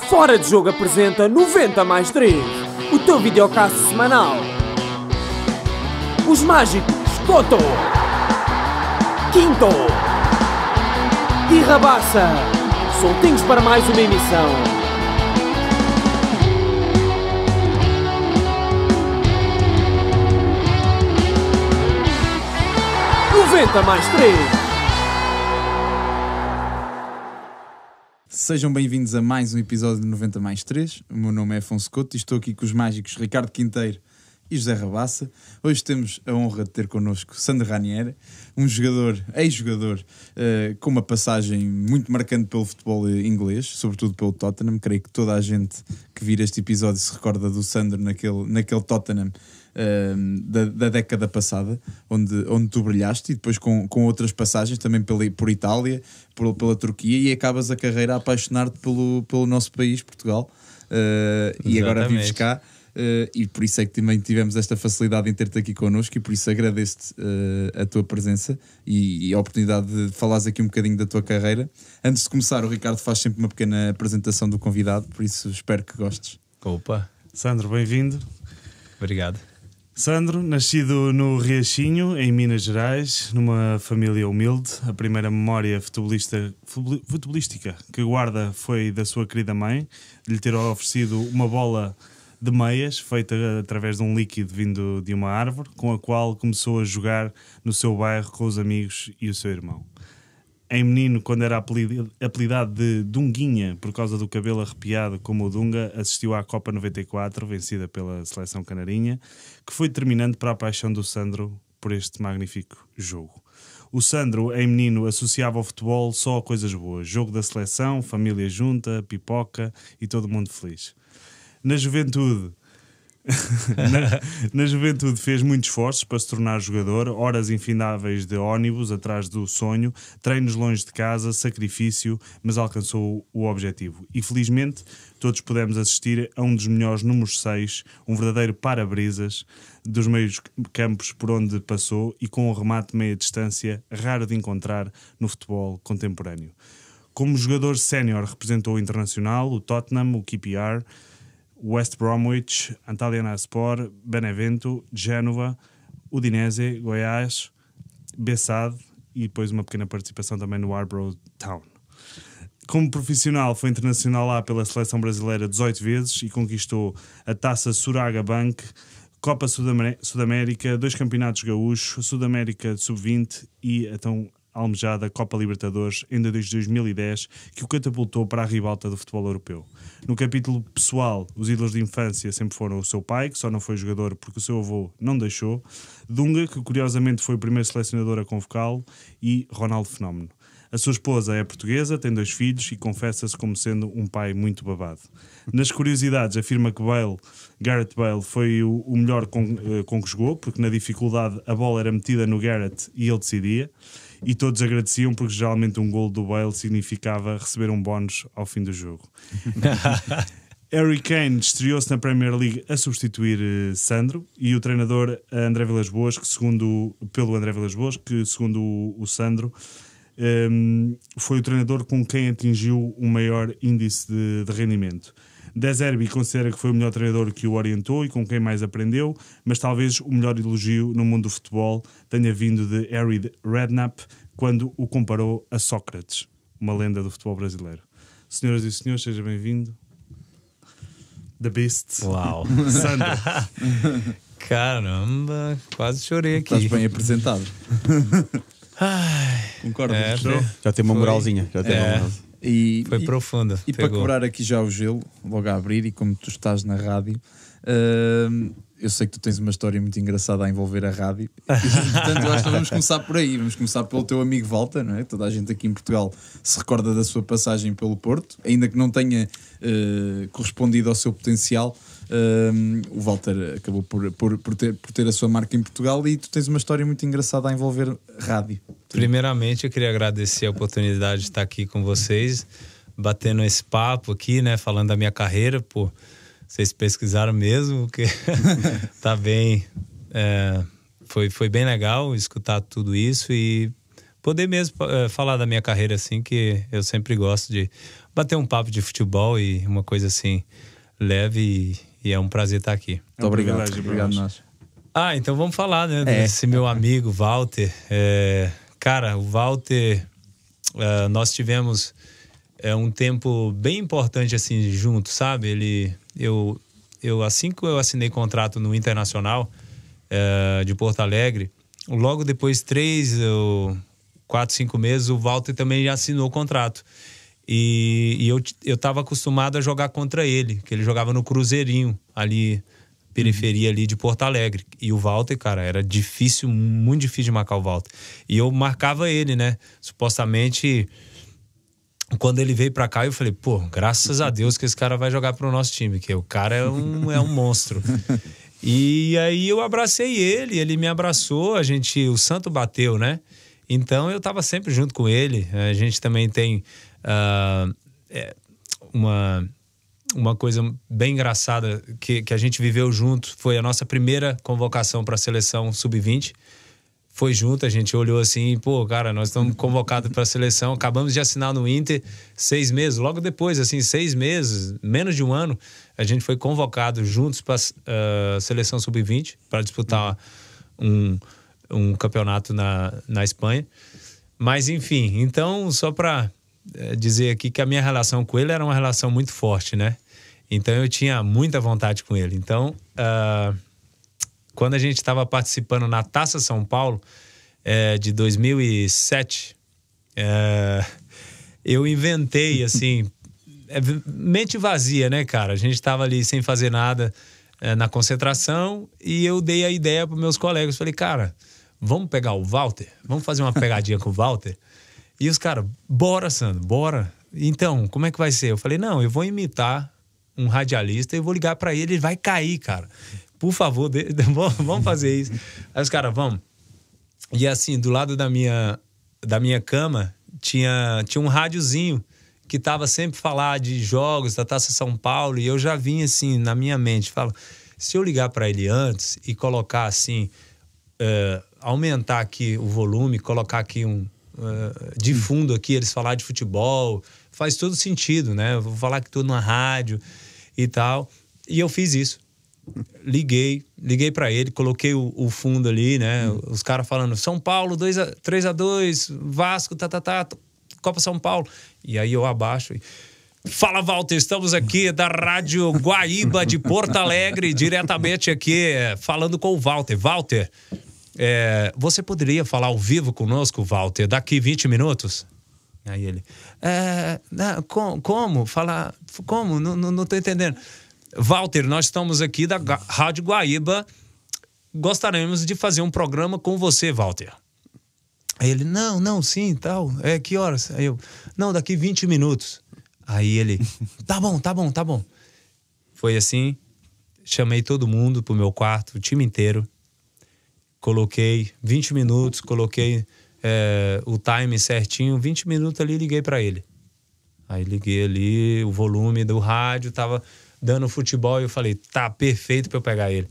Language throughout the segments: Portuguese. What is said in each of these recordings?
Fora de Jogo apresenta 90 mais 3, o teu videocast semanal. Os mágicos Coto, Quinto e Rabassa, soltinhos para mais uma emissão. Mais 3. Sejam bem-vindos a mais um episódio de 90 mais 3. O meu nome é Afonso Couto e estou aqui com os mágicos Ricardo Quinteiro e José Rabassa. Hoje temos a honra de ter connosco Sandro Ranieri, um jogador, ex-jogador, com uma passagem muito marcante pelo futebol inglês, sobretudo pelo Tottenham. Creio que toda a gente que vir este episódio se recorda do Sandro naquele Tottenham da década passada, onde tu brilhaste, e depois com outras passagens também por Itália, pela Turquia, e acabas a carreira a apaixonar-te pelo nosso país, Portugal, e agora vives cá, e por isso é que também tivemos esta facilidade em ter-te aqui connosco, e por isso agradeço-te a tua presença e a oportunidade de falares aqui um bocadinho da tua carreira. Antes de começar, o Ricardo faz sempre uma pequena apresentação do convidado, por isso espero que gostes. Opa! Sandro, bem-vindo. Obrigado. Sandro, nascido no Riachinho, em Minas Gerais, numa família humilde. A primeira memória futebolística que guarda foi da sua querida mãe, de lhe ter oferecido uma bola de meias, feita através de um líquido vindo de uma árvore, com a qual começou a jogar no seu bairro com os amigos e o seu irmão. Em menino, quando era apelidado de Dunguinha, por causa do cabelo arrepiado como o Dunga, assistiu à Copa 94, vencida pela seleção canarinha, que foi determinante para a paixão do Sandro por este magnífico jogo. O Sandro, em menino, associava ao futebol só a coisas boas: jogo da seleção, família junta, pipoca e todo mundo feliz. Na juventude... Na juventude fez muitos esforços para se tornar jogador, horas infindáveis de ónibus atrás do sonho, treinos longe de casa, sacrifício, mas alcançou o objetivo. E felizmente todos pudemos assistir a um dos melhores números 6, um verdadeiro para-brisas dos meios campos por onde passou, e com um remate de meia distância raro de encontrar no futebol contemporâneo. Como jogador sénior representou o Internacional, o Tottenham, o QPR, West Bromwich, Antalyaspor, Benevento, Génova, Udinese, Goiás, Bessade e depois uma pequena participação também no Arbroath Town. Como profissional foi internacional lá pela seleção brasileira 18 vezes e conquistou a Taça Suraga Bank, Copa Sudamérica, 2 campeonatos gaúchos, Sudamérica Sub-20 e a tão almejada Copa Libertadores em 2010, que o catapultou para a ribalta do futebol europeu. No capítulo pessoal, os ídolos de infância sempre foram o seu pai, que só não foi jogador porque o seu avô não deixou, Dunga, que curiosamente foi o primeiro selecionador a convocá-lo, e Ronaldo Fenómeno. A sua esposa é portuguesa, tem 2 filhos e confessa-se como sendo um pai muito babado. Nas curiosidades, afirma que Gareth Bale foi o melhor com que jogou, porque na dificuldade a bola era metida no Gareth e ele decidia. E todos agradeciam porque geralmente um golo do Bale significava receber um bónus ao fim do jogo. Harry Kane estreou-se na Premier League a substituir Sandro, e o treinador André Vilas-Boas, que segundo o Sandro, foi o treinador com quem atingiu o maior índice de rendimento. De Zerbi considera que foi o melhor treinador que o orientou e com quem mais aprendeu, mas talvez o melhor elogio no mundo do futebol tenha vindo de Harry Redknapp, quando o comparou a Sócrates, uma lenda do futebol brasileiro. Senhoras e senhores, seja bem-vindo. The Beast. Uau! Sandro. Caramba, quase chorei aqui. Estás bem apresentado. Ai, Concordas? Já tem uma moralzinha. Foi profunda. E para quebrar aqui já o gelo, logo a abrir, e como tu estás na rádio, eu sei que tu tens uma história muito engraçada a envolver a rádio. Portanto, eu acho que vamos começar por aí. Vamos começar pelo teu amigo Walter, não é? Toda a gente aqui em Portugal se recorda da sua passagem pelo Porto, ainda que não tenha correspondido ao seu potencial. O Walter acabou por ter a sua marca em Portugal, e tu tens uma história muito engraçada a envolver rádio. Primeiramente, eu queria agradecer a oportunidade de estar aqui com vocês, batendo esse papo aqui, né? Falando da minha carreira, pô. Vocês pesquisaram mesmo, porque tá bem. Foi bem legal escutar tudo isso e poder mesmo falar da minha carreira assim, que eu sempre gosto de bater um papo de futebol e uma coisa assim leve, e é um prazer estar aqui. Muito obrigado. privilégio para Obrigado nós. nós. Então vamos falar, né, desse meu amigo Walter. Cara, o Walter, nós tivemos um tempo bem importante assim juntos, sabe? Eu assim que eu assinei contrato no Internacional de Porto Alegre, logo depois 3 ou 4, 5 meses, o Walter também já assinou o contrato. E eu estava acostumado a jogar contra ele, que ele jogava no Cruzeirinho, ali, periferia ali de Porto Alegre. E o Walter, cara, era difícil, muito difícil de marcar o Walter. E eu marcava ele, né? Supostamente, quando ele veio pra cá, eu falei, pô, graças a Deus que esse cara vai jogar pro nosso time, que o cara é um monstro. E aí eu abracei ele me abraçou, o santo bateu, né? Então eu tava sempre junto com ele. A gente também tem uma coisa bem engraçada que a gente viveu junto. Foi a nossa primeira convocação para a seleção sub-20. Foi junto, a gente olhou assim, pô, cara, nós estamos convocados para a seleção, acabamos de assinar no Inter 6 meses, logo depois, assim, 6 meses, menos de um ano, a gente foi convocado juntos para a seleção sub-20 para disputar um campeonato na Espanha. Mas, enfim, então, só para dizer aqui que a minha relação com ele era uma relação muito forte, né? Então, eu tinha muita vontade com ele. Então, quando a gente estava participando na Taça São Paulo, de 2007, eu inventei, assim, mente vazia, né, cara? A gente estava ali sem fazer nada na concentração e eu dei a ideia para meus colegas. Falei, cara, vamos pegar o Walter? Vamos fazer uma pegadinha com o Walter? E os caras, bora, Sandro, bora. Então, como é que vai ser? Eu falei, não, eu vou imitar um radialista e vou ligar para ele vai cair, cara. Por favor, vamos fazer isso. Aí os caras, vamos. E assim, do lado da minha cama, tinha um rádiozinho que tava sempre falar de jogos da Taça São Paulo, e eu já vinha assim, na minha mente, falo, se eu ligar para ele antes e colocar assim, aumentar aqui o volume, colocar aqui de fundo aqui, eles falar de futebol, faz todo sentido, né? Eu vou falar que tô na rádio e tal. E eu fiz isso. Liguei para ele, coloquei o fundo ali, né? Os caras falando, São Paulo 3-2, Vasco, Copa São Paulo. E aí eu abaixo e... Fala, Walter, estamos aqui da Rádio Guaíba de Porto Alegre, diretamente aqui, falando com o Walter. Walter, você poderia falar ao vivo conosco, Walter, daqui 20 minutos? Aí ele, como? Falar, como? Não tô entendendo. Walter, nós estamos aqui da Rádio Guaíba, gostaríamos de fazer um programa com você, Walter. Aí ele, não, sim, tal, que horas? Aí eu, não, daqui 20 minutos. Aí ele, tá bom. Foi assim, chamei todo mundo pro meu quarto, o time inteiro, coloquei 20 minutos, coloquei o time certinho, 20 minutos ali, liguei para ele. Aí liguei ali, o volume do rádio tava dando futebol e eu falei, tá perfeito pra eu pegar ele.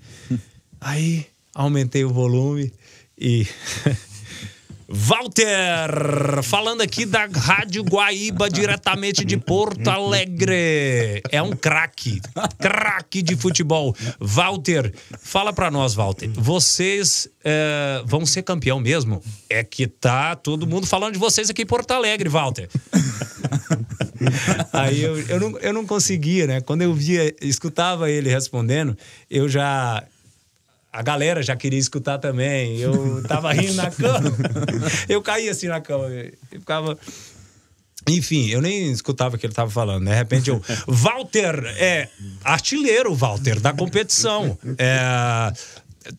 Aí aumentei o volume e... Walter, falando aqui da Rádio Guaíba, diretamente de Porto Alegre. É um craque de futebol. Walter, fala pra nós, Walter. Vocês vão ser campeão mesmo? É que tá todo mundo falando de vocês aqui em Porto Alegre, Walter. Aí eu não conseguia, né? Quando eu escutava ele respondendo, a galera já queria escutar também. Eu tava rindo na cama. Eu caía assim na cama. Eu ficava... Enfim, eu nem escutava o que ele tava falando. De repente eu... Walter artilheiro, Walter, da competição.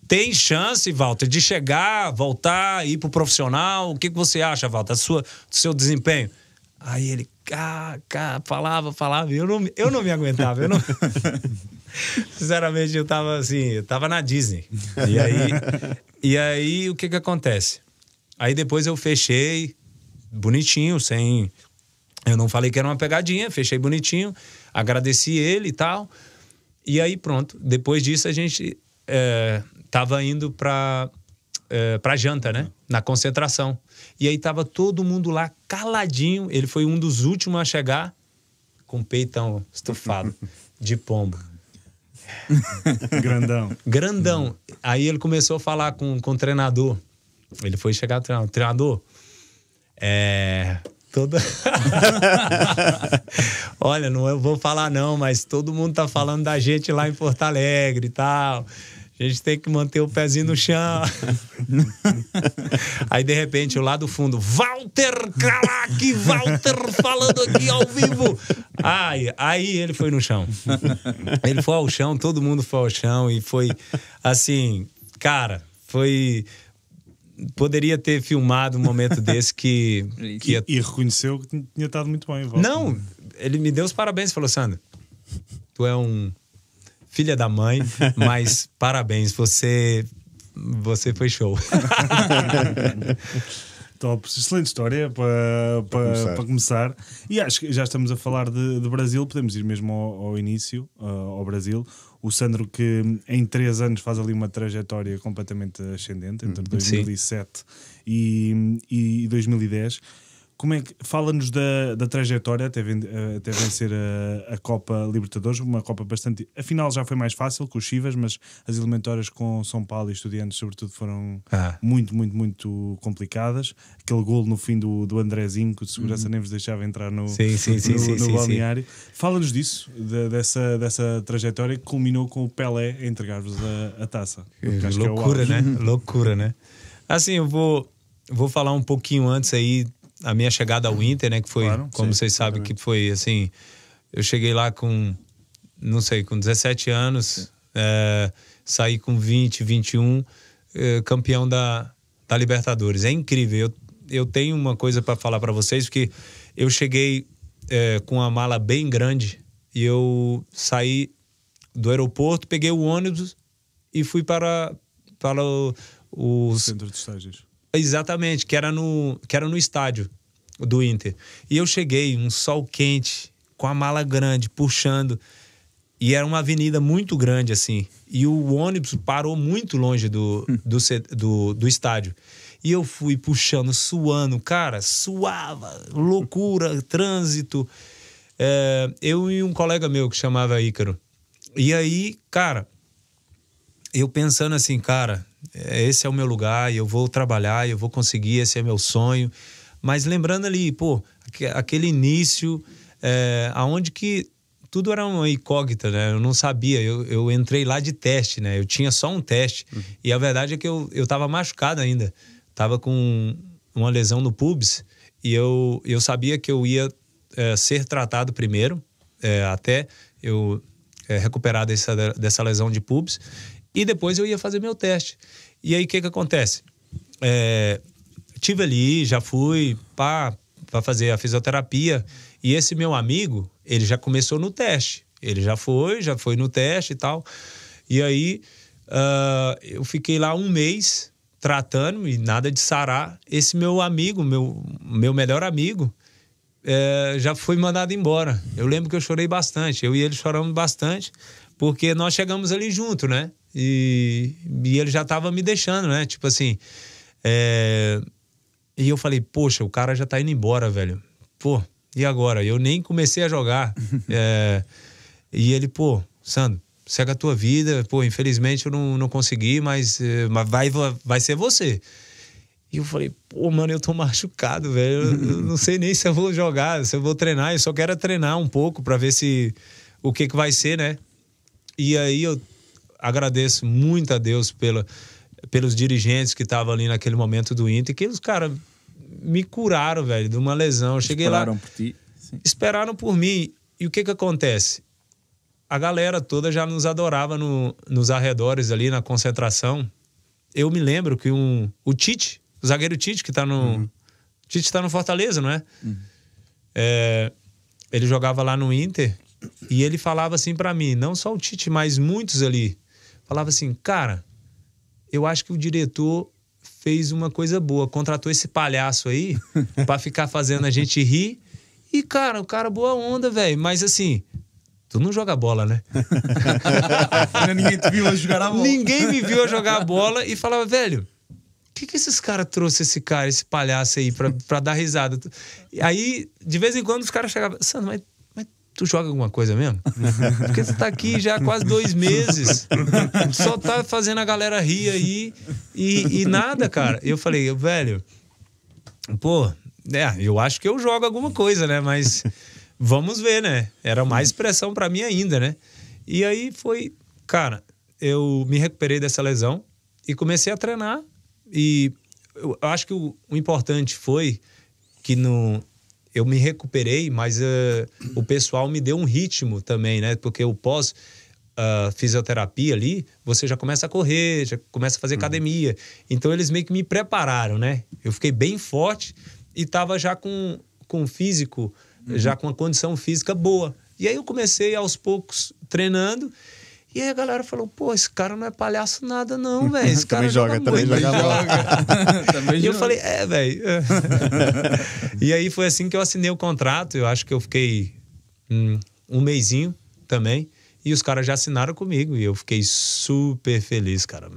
Tem chance, Walter, de chegar, voltar, ir pro profissional? O que você acha, Walter, do seu desempenho? Aí ele... falava. Eu não me aguentava. Sinceramente, eu tava na Disney. E aí o que acontece? Aí depois eu fechei bonitinho, eu não falei que era uma pegadinha, fechei bonitinho, agradeci ele e tal. E aí pronto, depois disso a gente tava indo pra janta, né? Na concentração. E aí tava todo mundo lá caladinho, ele foi um dos últimos a chegar. com peitão estufado de pombo. Grandão. Aí ele começou a falar com o treinador. Ele foi chegar ao treinador. Olha, não vou falar não, mas todo mundo tá falando da gente lá em Porto Alegre e tal. A gente tem que manter o pezinho no chão. Aí, de repente, lá do fundo, Walter Calac, Walter falando aqui ao vivo. Aí ele foi no chão. Ele foi ao chão, todo mundo foi ao chão. E foi assim, cara, foi... Poderia ter filmado um momento desse que E reconheceu que tinha estado muito bem. Não, ele me deu os parabéns. Falou, Sandro, tu é um filha da mãe, mas parabéns, você foi show. Top, excelente história para começar. E acho que já estamos a falar de Brasil, podemos ir mesmo ao início, ao Brasil. O Sandro, que em 3 anos faz ali uma trajetória completamente ascendente, entre 2007 e 2010. Como é que fala-nos da trajetória até vencer a Copa Libertadores, uma Copa bastante... Afinal já foi mais fácil com os Chivas, mas as eliminatórias com São Paulo e Estudiantes sobretudo foram muito complicadas. Aquele golo no fim do Andrezinho, que de segurança nem vos deixava entrar no balneário. Fala-nos disso, dessa trajetória que culminou com o Pelé a entregar-vos a taça. Loucura, né? Loucura, né? Assim, eu vou falar um pouquinho antes aí a minha chegada ao Inter, né? Que foi, como vocês sabem, que foi assim... Eu cheguei lá com 17 anos, saí com 20, 21, campeão da Libertadores. É incrível. Eu tenho uma coisa para falar para vocês, porque eu cheguei com uma mala bem grande e eu saí do aeroporto, peguei o ônibus e fui para o centro de estágios. Exatamente, que era no estádio do Inter. E eu cheguei, um sol quente, com a mala grande, puxando. E era uma avenida muito grande, assim. E o ônibus parou muito longe do estádio. E eu fui puxando, suando. Cara, suava, loucura, trânsito. Eu e um colega meu que chamava Ícaro. E aí, cara, eu pensando assim, cara... Esse é o meu lugar, eu vou trabalhar, eu vou conseguir, esse é meu sonho. Mas lembrando ali, aquele início, aonde que tudo era uma incógnita, né? Eu não sabia, eu entrei lá de teste, né? Eu tinha só um teste. E a verdade é que eu tava machucado ainda. Tava com uma lesão no pubis e eu sabia que eu ia ser tratado primeiro, até eu recuperar dessa lesão de pubis. E depois eu ia fazer meu teste. E aí, o que acontece? Tive ali, já fui para fazer a fisioterapia. E esse meu amigo, ele já começou no teste. Ele já foi no teste e tal. E aí, eu fiquei lá 1 mês tratando e nada de sarar. Esse meu amigo, meu melhor amigo, já foi mandado embora. Eu lembro que eu chorei bastante. Eu e ele choramos bastante, porque nós chegamos ali junto, né? E ele já tava me deixando, né? Tipo assim... E eu falei, poxa, o cara já tá indo embora, velho. Pô, e agora? Eu nem comecei a jogar. E ele, Sandro, segue a tua vida. Infelizmente eu não consegui, mas vai ser você. E eu falei, mano, eu tô machucado, velho. Eu não sei nem se eu vou jogar, se eu vou treinar. Eu só quero treinar um pouco pra ver o que vai ser, né? E aí eu agradeço muito a Deus pelos dirigentes que estavam ali naquele momento do Inter, que os caras me curaram, velho, de uma lesão. Eu cheguei lá... Esperaram por ti. Sim. Esperaram por mim. E o que acontece? A galera toda já nos adorava nos arredores ali, na concentração. Eu me lembro que o Tite, o zagueiro Tite, que tá no... Tite tá no Fortaleza, não é? Ele jogava lá no Inter e ele falava assim pra mim, não só o Tite, mas muitos ali, falava assim, cara, eu acho que o diretor fez uma coisa boa, contratou esse palhaço aí pra ficar fazendo a gente rir. E, cara, o cara boa onda, velho. Mas assim, tu não joga bola, né? Ninguém te viu a jogar a bola. Ninguém me viu a jogar a bola e falava, velho, o que esses caras trouxeram esse palhaço aí pra dar risada? E aí, de vez em quando, os caras chegavam, Sandro, mas tu joga alguma coisa mesmo? Porque você tá aqui já há quase 2 meses, só tá fazendo a galera rir aí e nada, cara. Eu falei, velho, pô, eu acho que eu jogo alguma coisa, né? Mas vamos ver, né? Era mais pressão pra mim ainda, né? E aí foi, cara, eu me recuperei dessa lesão e comecei a treinar. E eu acho que o importante foi que eu me recuperei, mas o pessoal me deu um ritmo também, né? Porque o pós fisioterapia ali, você já começa a correr, já começa a fazer academia. Então eles meio que me prepararam, né? Eu fiquei bem forte e tava já com físico, já com uma condição física boa. E aí eu comecei aos poucos treinando. E aí a galera falou, pô, esse cara não é palhaço nada não, velho. Esse cara joga muito. Também joga. E eu falei, velho. E aí foi assim que eu assinei o contrato. Eu acho que eu fiquei um mesinho também. E os caras já assinaram comigo. E eu fiquei super feliz, cara.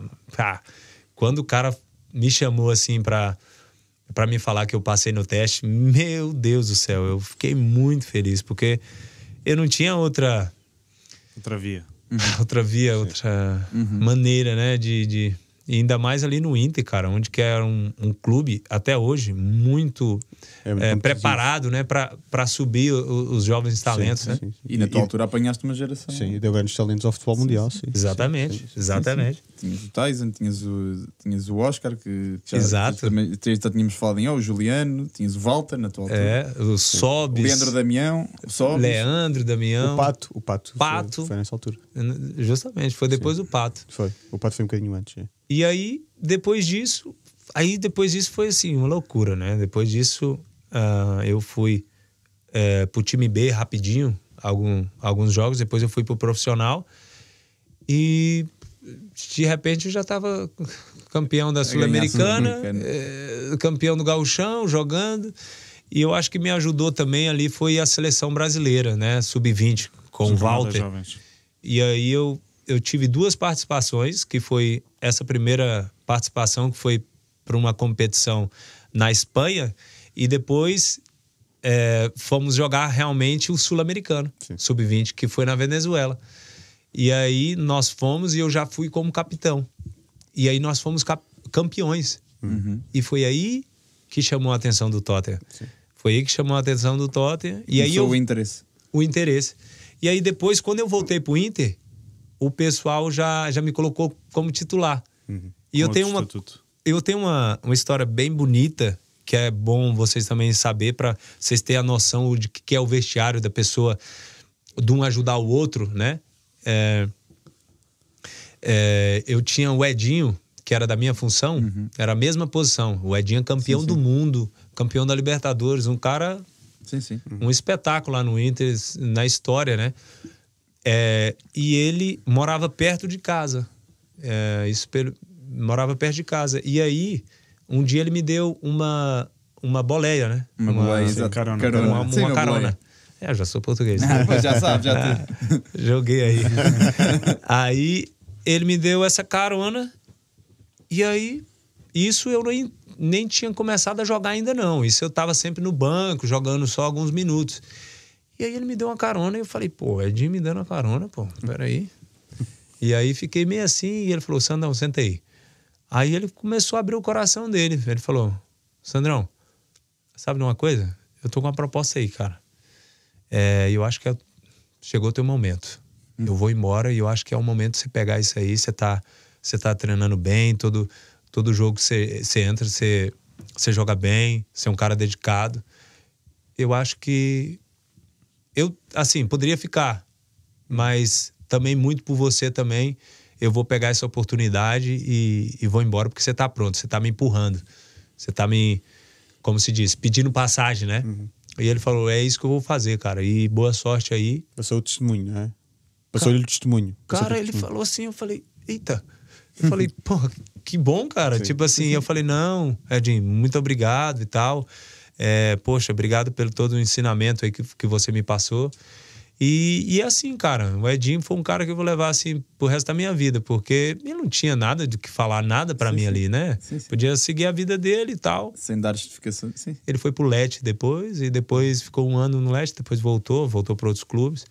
Quando o cara me chamou assim pra me falar que eu passei no teste, meu Deus do céu, eu fiquei muito feliz. Porque eu não tinha outra via. Outra maneira, né? E ainda mais ali no Inter, cara, onde que era um clube, até hoje, muito preparado, né? Para subir os jovens talentos, sim, né? Sim. E na tua altura apanhaste uma geração. Sim, e deu grandes talentos ao futebol mundial, sim. Exatamente, exatamente. Tinhas o Tyson, tinhas o Oscar, que já, Exato. Também já tínhamos falado o Juliano, tinhas o Walter na tua altura. O Sobis. O Leandro Damião, o Sobis. Leandro Damião. O Pato. Foi nessa altura. Justamente, foi depois do Pato. Foi. O Pato foi um bocadinho antes. E aí, depois disso foi assim, uma loucura, né? Depois disso, eu fui pro time B rapidinho, alguns jogos, depois eu fui pro profissional e de repente eu já estava campeão da Sul-Americana, campeão do Gauchão, jogando. E eu acho que me ajudou também ali foi a seleção brasileira, né? Sub-20, com o Walter. E aí eu tive 2 participações, que foi essa primeira participação, que foi para uma competição na Espanha, e depois fomos jogar realmente o Sul-Americano, Sub-20, que foi na Venezuela. E aí nós fomos e eu já fui como capitão. E aí nós fomos campeões. E foi aí que chamou a atenção do Tottenham. Sim. Foi aí que chamou a atenção do Tottenham. E aí o interesse. O interesse. E aí depois, quando eu voltei pro Inter, o pessoal já me colocou como titular. E eu tenho uma história bem bonita, que é bom vocês também saber, para vocês terem a noção de que é o vestiário da pessoa, de um ajudar o outro, né? Eu tinha o Edinho, que era da minha função, era a mesma posição. O Edinho é campeão do mundo, campeão da Libertadores, um cara... Um espetáculo lá no Inter, na história, né? E ele morava perto de casa. Morava perto de casa. E aí, um dia ele me deu uma boleia, né? Uma carona. Uma carona. Eu já sou português. Pois já sabe, já joguei aí. Aí ele me deu essa carona. E aí, isso eu nem tinha começado a jogar ainda não. Isso eu tava sempre no banco, jogando só alguns minutos. E aí ele me deu uma carona e eu falei, pô, Edinho me dando uma carona, pô, peraí. E aí fiquei meio assim e ele falou, Sandrão, senta aí. Aí ele começou a abrir o coração dele. Ele falou, Sandrão, sabe de uma coisa? Eu tô com uma proposta aí, cara. Eu acho que chegou o teu momento. Eu vou embora e eu acho que é o momento de você pegar isso aí. Você tá treinando bem, todo jogo que você entra, você joga bem, você é um cara dedicado. Eu acho que assim, poderia ficar, mas também muito por você também, eu vou pegar essa oportunidade e vou embora porque você tá pronto, você tá me empurrando, você tá me, como se diz, pedindo passagem, né? E ele falou, é isso que eu vou fazer, cara, e boa sorte aí. Passou o testemunho, né? Passou-lhe o testemunho. Cara, ele falou assim, eu falei, eita. Eu falei, porra, que bom, cara. Sim. Tipo assim, eu falei, não, Edinho, muito obrigado e tal. Poxa, obrigado pelo todo o ensinamento aí que você me passou. E assim, cara, o Edinho foi um cara que eu vou levar assim pro resto da minha vida, porque ele não tinha nada de que falar, nada pra mim ali, né? Sim, sim. Podia seguir a vida dele e tal. Sem dar justificação. Sim. Ele foi pro Lete depois, e depois ficou um ano no Lete, depois voltou para outros clubes.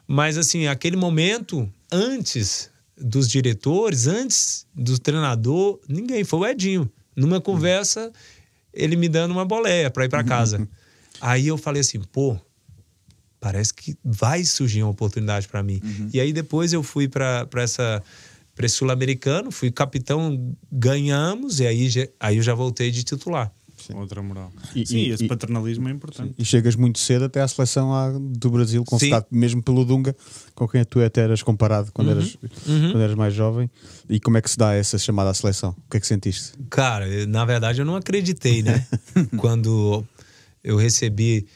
Mas assim, aquele momento, antes dos diretores, antes do treinador, ninguém, foi o Edinho. Numa conversa, ele me dando uma boleia pra ir pra casa. Aí eu falei assim, pô, parece que vai surgir uma oportunidade para mim. E aí depois eu fui para esse Sul-Americano, fui capitão, ganhamos, e aí eu já voltei de titular. Outra moral. E Esse paternalismo é importante. E chegas muito cedo até à seleção do Brasil, convocado mesmo pelo Dunga, com quem tu até eras comparado quando eras mais jovem. E como é que se dá essa chamada à seleção? O que é que sentiste? Cara, na verdade eu não acreditei, né? Quando eu recebi...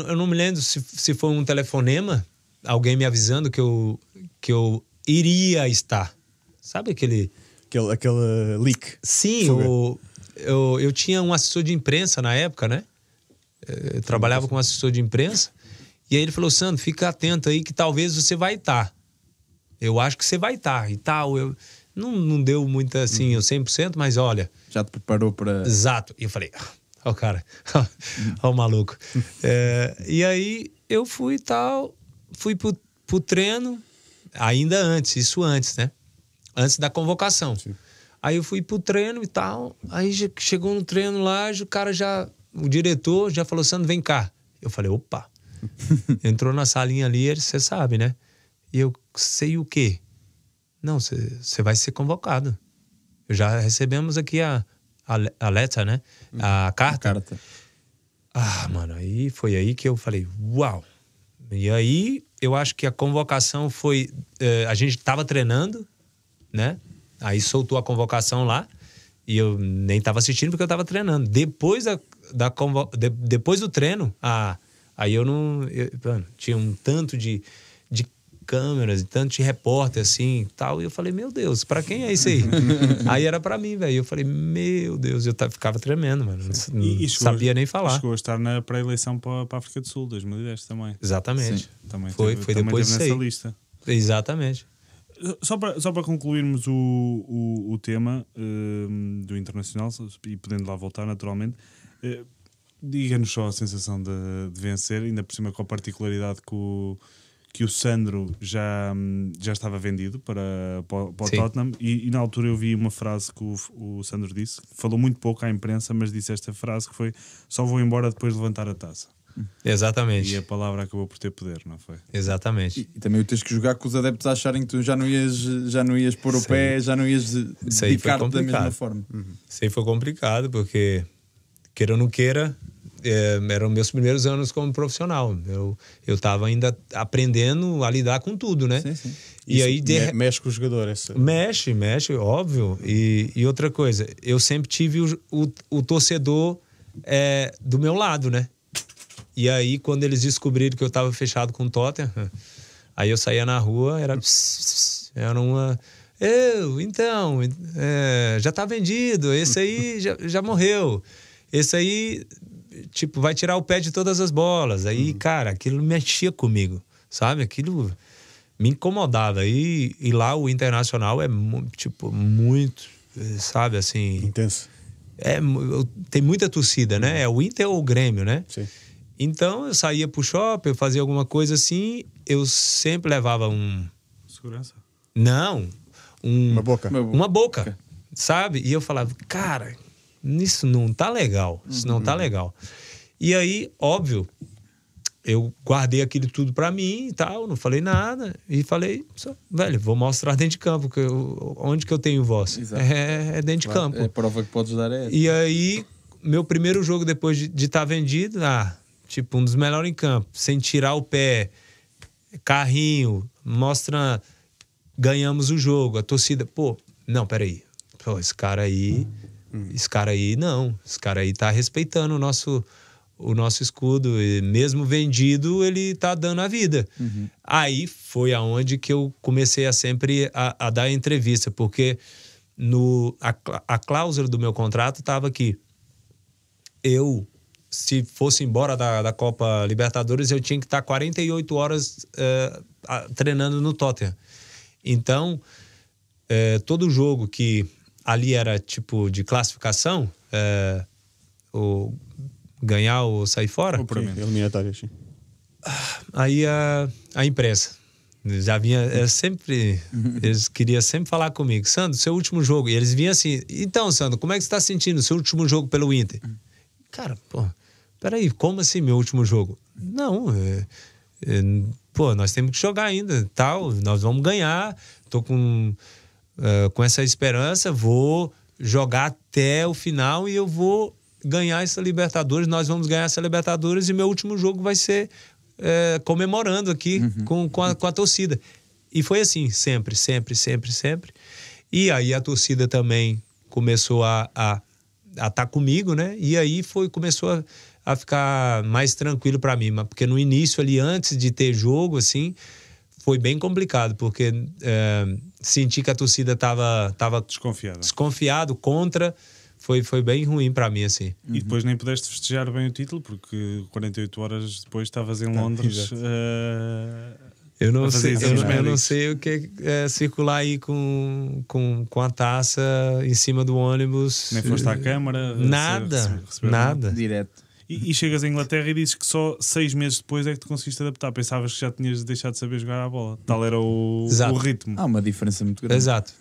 eu não me lembro se foi um telefonema, alguém me avisando que eu iria estar. Sabe aquele... Aquele leak. Sim, eu tinha um assessor de imprensa na época, né? Eu trabalhava com um assessor de imprensa. E aí ele falou, Sandro, fica atento aí que talvez você vai estar. Eu acho que você vai estar e tal. Não deu muito assim, 100%, mas olha... Já te preparou para... Exato. E eu falei... Ó o cara, ó o maluco. E aí eu fui e tal, fui pro treino, ainda antes, isso antes, né? Antes da convocação. Sim. Aí eu fui pro treino e tal, aí chegou no treino lá, o diretor já falou, Sandro, vem cá. Eu falei, opa. Entrou na salinha ali, você sabe, né? E eu, sei o quê? Não, você vai ser convocado. Já recebemos aqui a letra, né? A carta. Mano, aí foi aí que eu falei, uau. E aí, eu acho que a convocação foi... a gente tava treinando, né? Aí soltou a convocação lá e eu nem tava assistindo porque eu tava treinando. Depois depois do treino, aí eu não... mano, tinha um tanto de câmeras e tanto de repórter assim e tal. E eu falei, meu Deus, pra quem é isso aí? Aí era pra mim, velho. Eu falei, meu Deus, eu ficava tremendo, mano. Não sabia nem falar. Chegou a estar na pré-eleição para a África do Sul, 2010 também. Exatamente. Sim. Também foi depois disso aí. Nessa lista. Exatamente. Só para concluirmos o tema do Internacional, e podendo lá voltar naturalmente, diga-nos só a sensação de vencer, ainda por cima com a particularidade que o Sandro já estava vendido para o Tottenham, e na altura eu vi uma frase que o Sandro disse, falou muito pouco à imprensa, mas disse esta frase que foi, só vou embora depois de levantar a taça. Exatamente. E a palavra acabou por ter poder, não foi? Exatamente. E também o tens que jogar com os adeptos acharem que tu já não ias pôr o pé, já não ias dedicar-te da mesma forma. Isso aí foi complicado, porque queira ou não queira, eram meus primeiros anos como profissional. Eu estava ainda aprendendo a lidar com tudo, né? Sim. E aí mexe com o jogador. Mexe, óbvio. E outra coisa, eu sempre tive o torcedor do meu lado, né? E aí, quando eles descobriram que eu estava fechado com o Tottenham, aí eu saía na rua, era uma... Então, já tá vendido, esse aí já morreu. Esse aí, tipo, vai tirar o pé de todas as bolas. Aí, cara, aquilo mexia comigo, sabe? Aquilo me incomodava. E lá o Internacional é, tipo, muito, sabe, assim... Intenso. Tem muita torcida, né? É o Inter ou o Grêmio, né? Sim. Então, eu saía pro shopping, eu fazia alguma coisa assim, eu sempre levava Segurança? Não. Uma boca. Uma boca, sabe? E eu falava, cara, isso não tá legal. Isso não tá legal. E aí, óbvio, eu guardei aquilo tudo pra mim e tal, não falei nada. E falei, velho, vou mostrar dentro de campo, onde que eu tenho voz. É dentro de campo. É a prova que podes dar essa. E aí, meu primeiro jogo depois de estar vendido, tipo, um dos melhores em campo, sem tirar o pé, carrinho, mostra, ganhamos o jogo, a torcida, não, peraí, esse cara aí não, esse cara aí tá respeitando o nosso escudo, e mesmo vendido, ele tá dando a vida. Aí foi aonde que eu comecei a sempre a dar entrevista, porque a cláusula do meu contrato tava aqui, eu se fosse embora da Copa Libertadores, eu tinha que estar 48 horas treinando no Tottenham. Então, todo jogo que ali era tipo de classificação, ou ganhar ou sair fora, Eliminatórias, sim. aí a imprensa já vinha, eles queriam sempre falar comigo: Sandro, seu último jogo. E eles vinham assim: então, Sandro, como é que você está sentindo o seu último jogo pelo Inter? Cara, pô, peraí, como assim meu último jogo? Não, pô, nós temos que jogar ainda, tal, nós vamos ganhar, tô com essa esperança, vou jogar até o final e eu vou ganhar essa Libertadores, nós vamos ganhar essa Libertadores e meu último jogo vai ser comemorando aqui com a torcida. E foi assim, sempre. E aí a torcida também começou a estar comigo, né? E aí começou a ficar mais tranquilo para mim, porque no início ali, antes de ter jogo, assim, foi bem complicado, porque senti que a torcida tava desconfiado contra. Foi bem ruim para mim, assim. E depois nem pudeste festejar bem o título, porque 48 horas depois estavas em Londres eu não sei o que é circular aí com a taça em cima do ônibus. Nem foste à Câmara? Nada. Direto. E chegas à Inglaterra e dizes que só 6 meses depois é que te conseguiste adaptar. Pensavas que já tinhas deixado de saber jogar a bola. Tal era o ritmo. Há uma diferença muito grande. Exato.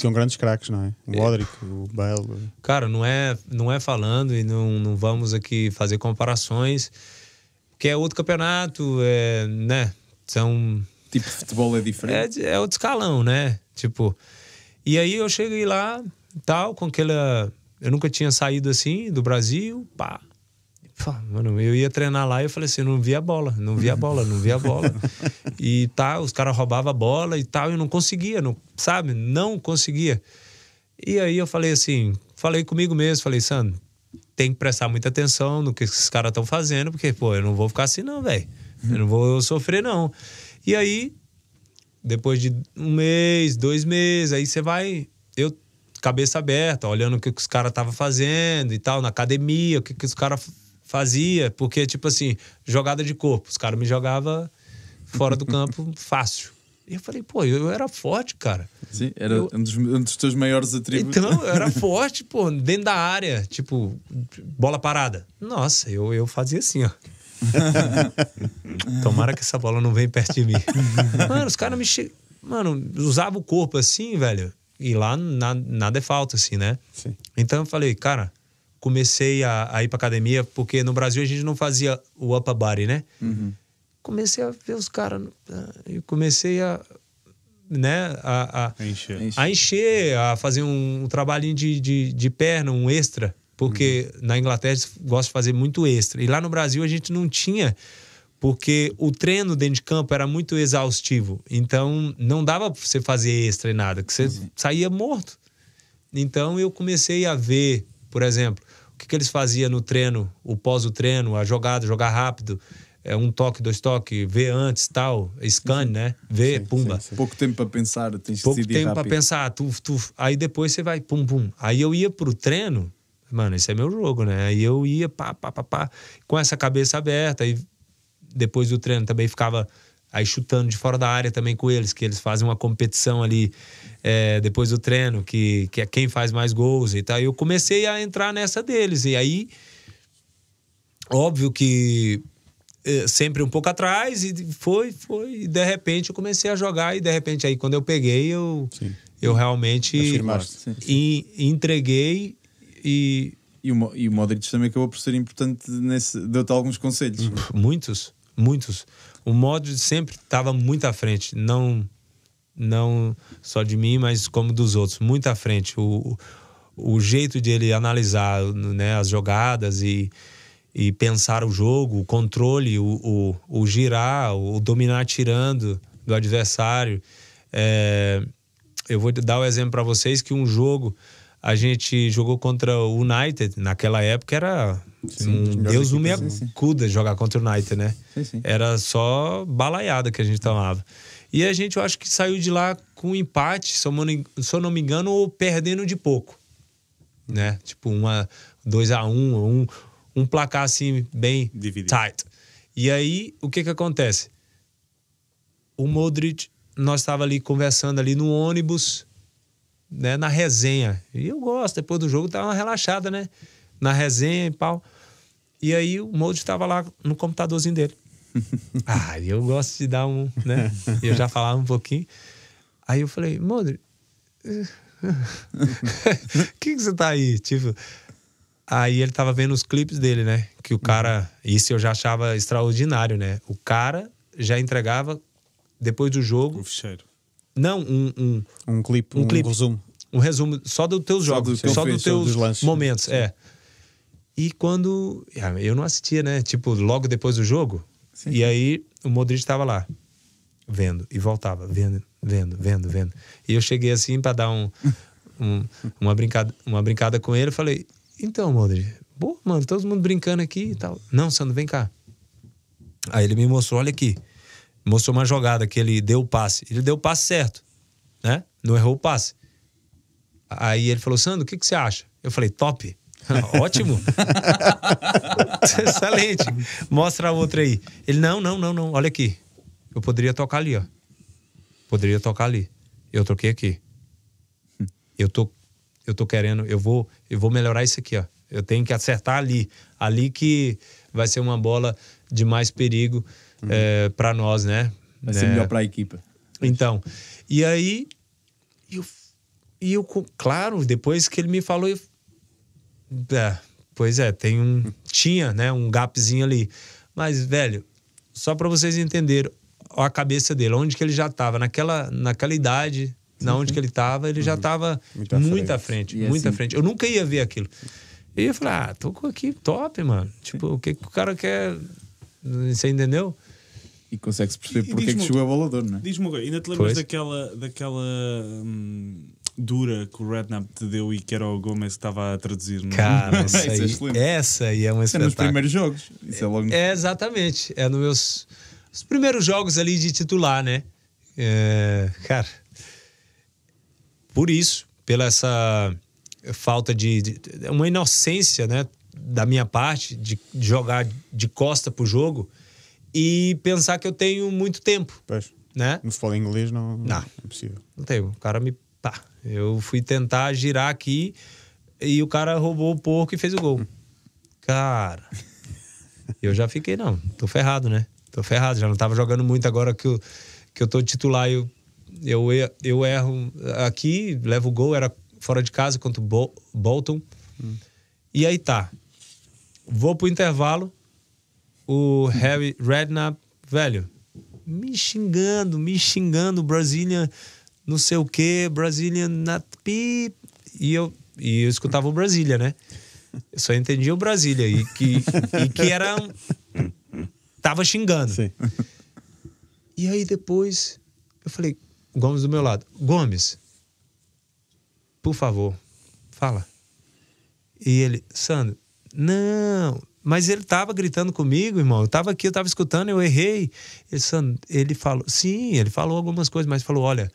Com grandes craques, não é? O Modric, o Bale. Cara, não é falando, e não vamos aqui fazer comparações, porque é outro campeonato, né? São... Tipo, futebol é diferente. É outro escalão, né? Tipo... E aí eu cheguei lá, tal, com aquela... Eu nunca tinha saído assim do Brasil, pá. Mano, eu ia treinar lá e eu falei assim, não via a bola. E tal, os caras roubavam a bola e tal, e eu não conseguia, não conseguia. E aí eu falei assim, falei comigo mesmo, falei: Sandro, tem que prestar muita atenção no que esses caras estão fazendo, porque, pô, eu não vou ficar assim não, velho. Eu não vou sofrer, não. E aí, depois de 1 mês, 2 meses, aí você vai... Eu, cabeça aberta, olhando o que os caras estavam fazendo e tal, na academia, o que os caras fazia, porque, tipo assim, jogada de corpo, os caras me jogavam fora do campo fácil. E eu falei, pô, eu era forte, cara. Sim, era um dos teus maiores atributos. Então, eu era forte, pô, dentro da área, tipo, bola parada. Nossa, eu fazia assim, ó. Tomara que essa bola não venha perto de mim. Mano, os caras Mano, usavam o corpo assim, velho, e lá nada é falta, assim, né? Sim. Então eu falei, cara, comecei a ir pra academia, porque no Brasil a gente não fazia o upper body, né? Comecei a ver os caras, eu comecei a encher, a fazer um trabalhinho de perna, um extra, porque na Inglaterra eles gostam de fazer muito extra. E lá no Brasil a gente não tinha, porque o treino dentro de campo era muito exaustivo. Então não dava pra você fazer extra e nada, que você saía morto. Então eu comecei a ver, por exemplo, o que eles faziam no treino, o pós-treino, a jogada, jogar rápido, 1 toque, 2 toques, ver antes, tal, scan, né? Ver, pumba. Sim. Pouco tempo para pensar, tens pouco que decidir tempo para pensar, aí depois você vai, pum. Aí eu ia pro treino, mano, esse é meu jogo, né? Aí eu ia, pá, com essa cabeça aberta, aí depois do treino também ficava aí chutando de fora da área também com eles, que eles fazem uma competição ali depois do treino, que é quem faz mais gols e tal. Eu comecei a entrar nessa deles, e aí, óbvio que sempre um pouco atrás, e e de repente eu comecei a jogar, e de repente aí quando eu peguei, eu realmente entreguei. E o Modric também acabou por ser importante deu-te alguns conselhos. Muitos. O Modric sempre estava muito à frente, não só de mim, mas como dos outros, muito à frente. O jeito de ele analisar, né, as jogadas e pensar o jogo, o controle, o girar, o dominar tirando do adversário. Eu vou dar o exemplo para vocês que um jogo a gente jogou contra o United, naquela época era Deus o me acuda jogar contra o United, né? Sim. Era só balaiada que a gente tomava. E a gente, eu acho que saiu de lá com um empate, se eu não me engano, ou perdendo de pouco, né? Tipo 2-1, um placar assim, bem Dividido. tight. E aí, o que acontece? O Modric, nós estávamos ali conversando ali no ônibus, né, na resenha. E eu gosto, depois do jogo, dá uma relaxada, né? Na resenha e pau. E aí, o Modric estava lá no computadorzinho dele. Eu gosto de dar um, né? Eu já falava um pouquinho. Aí eu falei, Modric, que você tá aí? Tipo, aí ele tava vendo os clipes dele, né? Que o cara, isso eu já achava extraordinário, né? O cara já entregava depois do jogo. O ficheiro. Não, Um clipe, um resumo. um resumo só dos teus jogos, do que só ele dos fez, teus dos lances. momentos, E quando eu não assistia, né? Tipo, logo depois do jogo. Sim. E aí o Modric estava lá, vendo e voltava, vendo. E eu cheguei assim para dar uma brincada com ele. Eu falei, então, Modric, pô, mano, todo mundo brincando aqui e tal. Não, Sandro, vem cá. Aí ele me mostrou, olha aqui. Mostrou uma jogada que ele deu o passe. Ele deu o passe certo, né? Não errou o passe. Aí ele falou, Sandro, o que você acha? Eu falei, top. Ótimo. Excelente. Mostra a outra aí. Ele, não. Olha aqui. Eu poderia tocar ali, ó. Poderia tocar ali. Eu troquei aqui. Eu tô querendo, eu vou melhorar isso aqui, ó. Eu tenho que acertar ali. Ali que vai ser uma bola de mais perigo para nós, né? Vai ser melhor para a equipa. Então, e aí eu, claro, depois que ele me falou, tinha, né, um gapzinho ali. Mas, velho, só para vocês entenderem a cabeça dele, onde que ele já estava, naquela idade, onde que ele estava, ele já estava muito à frente, muito à frente. Eu nunca ia ver aquilo. E eu falei, tô aqui, top, mano. Tipo, o que o cara quer... Você entendeu? E consegue-se perceber porque é que chegou a bola de ouro, não é? Diz-me uma coisa, ainda te lembras daquela dura que o Redknapp te deu e que era o Gomes que estava a traduzir? Não? Cara, excelente. essa aí é uma Isso é nos espetáculo. primeiros jogos. Isso é logo... Exatamente. É nos meus os primeiros jogos ali de titular, né? Cara, por isso, pela essa falta de uma inocência, né, da minha parte, de jogar de costa pro jogo e pensar que eu tenho muito tempo, Pois. né? No futebol inglês não é possível. Não tenho. O cara me... Eu fui tentar girar aqui e o cara roubou o porco e fez o gol. Cara, eu já fiquei, tô ferrado, né? Tô ferrado, já não tava jogando muito agora que eu tô titular. Eu erro aqui, levo o gol, era fora de casa contra o Bolton. E aí tá. Vou pro intervalo, o Harry Redknapp, velho, me xingando, Brazilian, não sei o que, Brazilian not pip. E eu escutava o Brasília, né? Eu só entendia o Brasília e que era... Tava xingando. Sim. E aí depois eu falei, Gomes do meu lado, Gomes, por favor, fala. E ele, Sandro, não, mas ele tava gritando comigo, irmão. Eu tava aqui, eu tava escutando, eu errei. Ele falou, sim, ele falou algumas coisas, mas falou, olha,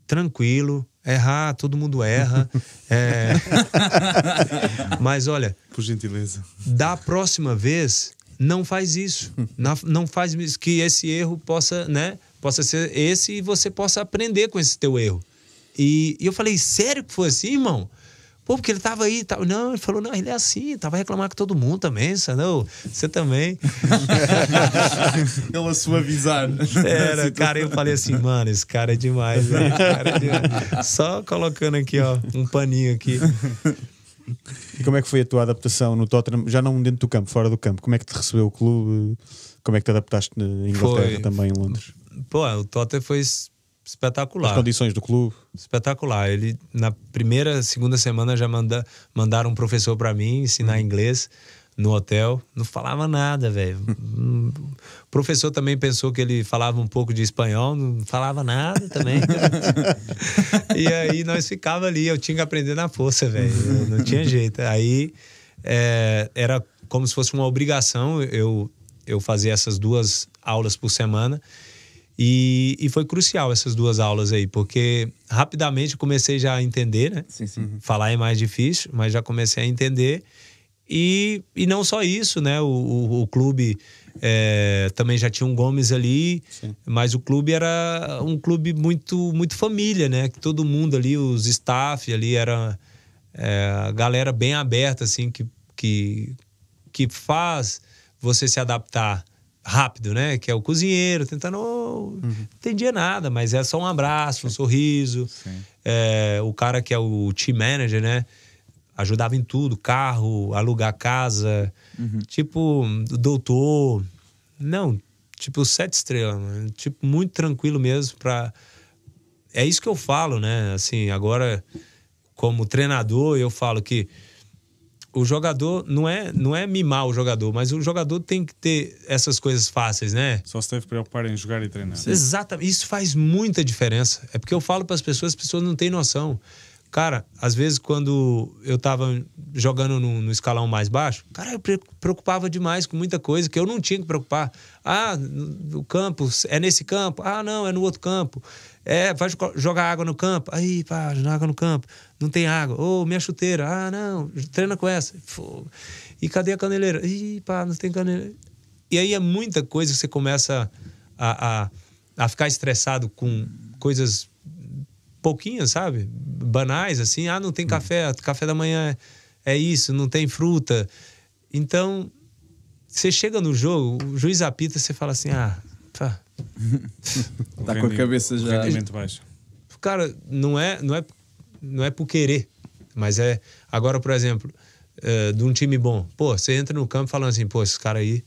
tranquilo, errar, todo mundo erra. Mas olha, por gentileza, da próxima vez, não faz isso. Não faz isso, que esse erro possa ser esse e você possa aprender com esse teu erro. E eu falei, sério que foi assim, irmão? Pô, porque ele tava aí e tal. Não, ele falou, não, ele é assim, tava reclamando com todo mundo também, não, você também. Ele a suavizar. Cara, eu falei assim, mano, esse cara é demais, velho. Só colocando aqui, ó, um paninho aqui. E como é que foi a tua adaptação no Tottenham? Já não dentro do campo, fora do campo. Como é que te recebeu o clube? Como é que te adaptaste na Inglaterra, também em Londres? Pô, o Tottenham foi espetacular. As condições do clube? Espetacular. Ele, na segunda semana, já mandaram um professor pra mim ensinar inglês no hotel. Não falava nada, velho. O professor também pensou que ele falava um pouco de espanhol, não falava nada também. E aí nós ficava ali, eu tinha que aprender na força, velho. Não tinha jeito. Aí era como se fosse uma obrigação eu fazer essas 2 aulas por semana. E foi crucial essas 2 aulas aí, porque rapidamente eu comecei já a entender, né? Sim. Falar é mais difícil, mas já comecei a entender E não só isso, né? O clube também já tinha um Gomes ali, sim, mas o clube era um clube muito, muito família, né? Que todo mundo ali, os staff ali, era a galera bem aberta, assim, que faz você se adaptar rápido, né? Que é o cozinheiro tentando... Não entendia nada, mas é só um abraço, um sorriso. O cara que é o team manager, né? Ajudava em tudo, carro, alugar casa, tipo, doutor. Não, tipo, 7 estrelas, mano. Tipo, muito tranquilo mesmo pra... É isso que eu falo, né? Assim, agora, como treinador, eu falo que o jogador não é mimar o jogador, mas o jogador tem que ter essas coisas fáceis, né? Só se deve preocupar em jogar e treinar. Sim. Exatamente. Isso faz muita diferença. É porque eu falo para as pessoas não têm noção. Cara, às vezes quando eu tava jogando no escalão mais baixo, cara, eu preocupava demais com muita coisa que eu não tinha que preocupar. Ah, o campo, é nesse campo? Ah, não, é no outro campo. Vai jogar água no campo? Aí, pá, jogar água no campo. Não tem água. Ô, minha chuteira. Ah, não, treina com essa. E cadê a caneleira? Ih, pá, não tem caneleira. E aí é muita coisa que você começa a ficar estressado com coisas pouquinhas, sabe? Banais, assim. Ah, não tem café da manhã é isso, não tem fruta. Então, você chega no jogo, o juiz apita, você fala assim, tá com a cabeça já... Rendimento baixo. Cara, não é por querer, mas é... Agora, por exemplo, de um time bom, pô, você entra no campo falando assim, pô, esses caras aí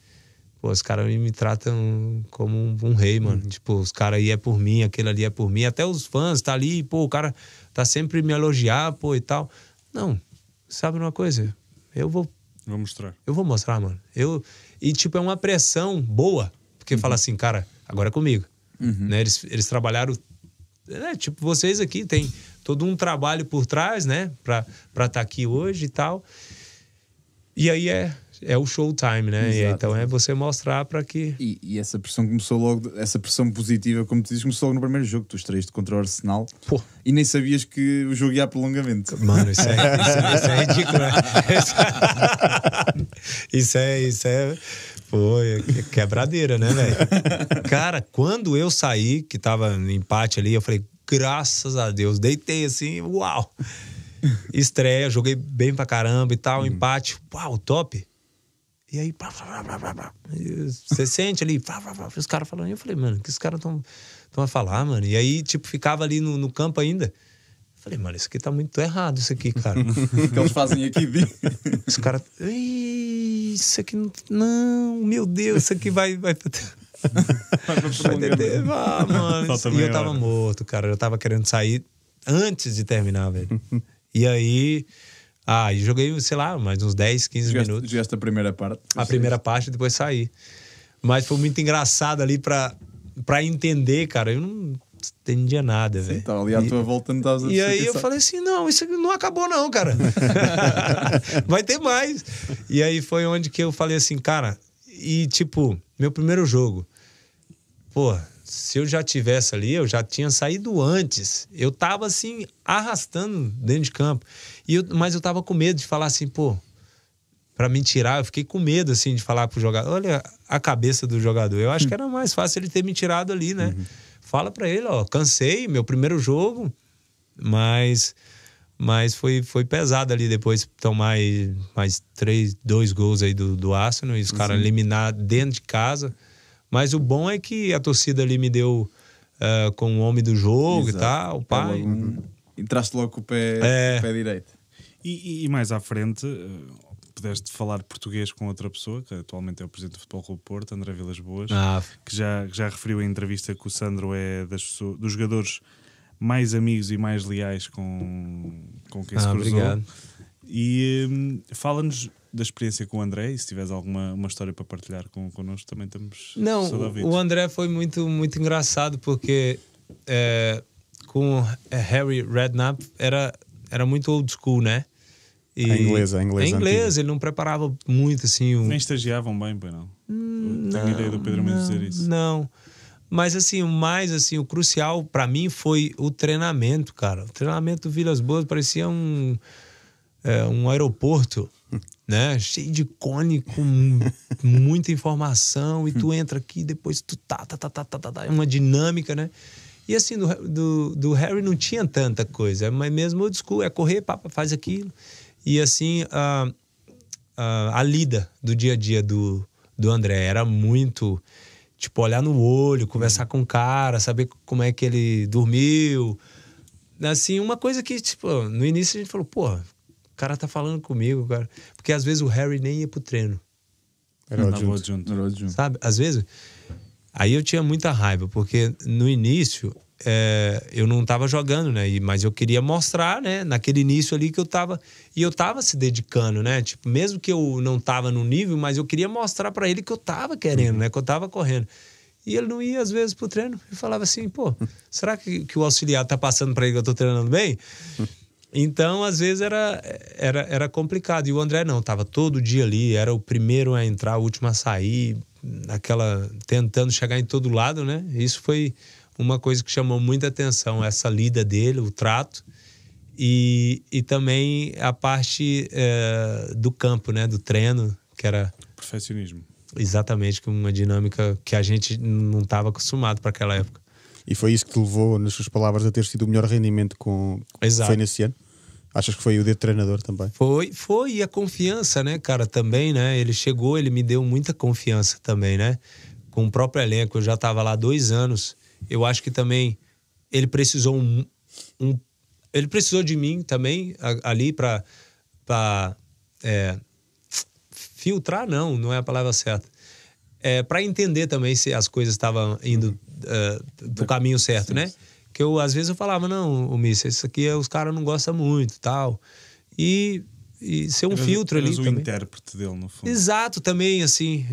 me tratam como um rei, mano. Tipo, os caras aí é por mim, aquele ali é por mim. Até os fãs tá ali, pô, o cara tá sempre me elogiar, pô, e tal. Não, sabe uma coisa? Eu vou mostrar. Eu vou mostrar, mano. E, tipo, é uma pressão boa. Porque fala assim, cara, agora é comigo. Né? Eles trabalharam... tipo, vocês aqui tem todo um trabalho por trás, né? Pra estar aqui hoje e tal. E aí é o showtime, né? E então é você mostrar para que... E essa pressão começou logo, essa pressão positiva, como tu dizes, começou logo no primeiro jogo. Tu estreaste contra o Arsenal. Pô. E nem sabias que o jogo ia a prolongamento. Mano, isso é ridículo, né? Isso é pô, quebradeira, né, velho? Cara, quando eu saí, que tava no empate ali, eu falei, graças a Deus, deitei assim, uau! Estreia, joguei bem pra caramba e tal, empate, uau, top! E aí, você sente ali, os caras falando, eu falei, mano, o que os caras estão a falar, mano? E aí, tipo, ficava ali no campo ainda. Falei, mano, isso aqui tá muito errado, isso aqui, cara. O que eles fazem aqui, os caras, isso aqui não, meu Deus, isso aqui vai ter, mano. E eu tava morto, cara, eu tava querendo sair antes de terminar, velho. E aí... e joguei, sei lá, mais uns 10, 15 minutos. Jogaste a primeira parte? A primeira parte, depois saí. Mas foi muito engraçado ali pra entender, cara. Eu não entendia nada, velho. Tava ali à tua volta, não estavas a E aí eu falei assim, não, isso aqui não acabou não, cara. Vai ter mais. E aí foi onde que eu falei assim, cara... E tipo, meu primeiro jogo... Pô, se eu já tivesse ali, eu já tinha saído antes. Eu tava assim, arrastando dentro de campo. Mas eu tava com medo de falar assim, pô, pra me tirar, eu fiquei com medo assim de falar pro jogador, olha a cabeça do jogador. Eu acho que era mais fácil ele ter me tirado ali, né? Fala pra ele, ó, cansei, meu primeiro jogo, mas foi pesado ali depois tomar mais 2 gols aí do Arsenal e os caras eliminar dentro de casa. Mas o bom é que a torcida ali me deu com o homem do jogo. Exato. E tal, pai. Entraste logo com o pé direito. E mais à frente, pudeste falar português com outra pessoa, que atualmente é o presidente do Futebol Clube Porto, André Vilas Boas, que já referiu em entrevista que o Sandro é dos jogadores mais amigos e mais leais com quem se cruzou. Obrigado. E fala-nos da experiência com o André, e se tiveres uma história para partilhar connosco, também estamos ouvidos. O André foi muito, muito engraçado, porque com Harry Redknapp era muito old school, né? E a inglês, ele não preparava muito, assim... Nem estagiavam bem, pois não? Tenho ideia do Pedro Mendes dizer isso. Não, mas assim, o crucial para mim foi o treinamento, cara. O treinamento do Vilas Boas parecia um aeroporto. né? Cheio de cone, com muita informação, e tu entra aqui, depois tu é uma dinâmica, né? E assim, do Harry não tinha tanta coisa, mas mesmo old school, é correr, papa, faz aquilo. E assim, a lida do dia a dia do André era muito, tipo, olhar no olho, conversar com o cara, saber como é que ele dormiu. Assim, uma coisa que, tipo, no início a gente falou, porra, o cara tá falando comigo, cara. Porque às vezes o Harry nem ia pro treino. Era Era adjunto. adjunto. Sabe? Às vezes. Aí eu tinha muita raiva, porque no início eu não tava jogando, né? Mas eu queria mostrar, né? Naquele início ali que eu tava. E eu tava se dedicando, né? Tipo, mesmo que eu não tava no nível, mas eu queria mostrar pra ele que eu tava querendo, né? Que eu tava correndo. E ele não ia às vezes pro treino. E falava assim, pô, será que o auxiliar tá passando pra ele que eu tô treinando bem? Então, às vezes, era complicado. E o André não, tava todo dia ali, era o primeiro a entrar, o último a sair, tentando chegar em todo lado, né? Isso foi uma coisa que chamou muita atenção, essa lida dele, o trato, e também a parte do campo, né? Do treino, que era Perfeccionismo. exatamente uma dinâmica que a gente não estava acostumado para aquela época. E foi isso que te levou, nas suas palavras, a ter sido o melhor rendimento Exato. foi nesse ano? Achas que foi o dedo treinador também? Foi, e a confiança, né, cara, também, né? Ele chegou, ele me deu muita confiança também, né? Com o próprio elenco, eu já estava lá 2 anos. Eu acho que também ele precisou ele precisou de mim também ali para filtrar, não é a palavra certa. Para entender também se as coisas estavam indo pro caminho certo, né? Que às vezes eu falava, não, o Mister, isso aqui os caras não gostam muito, tal. E ser um filtro ali o também. intérprete dele, no fundo. Exato, também, assim,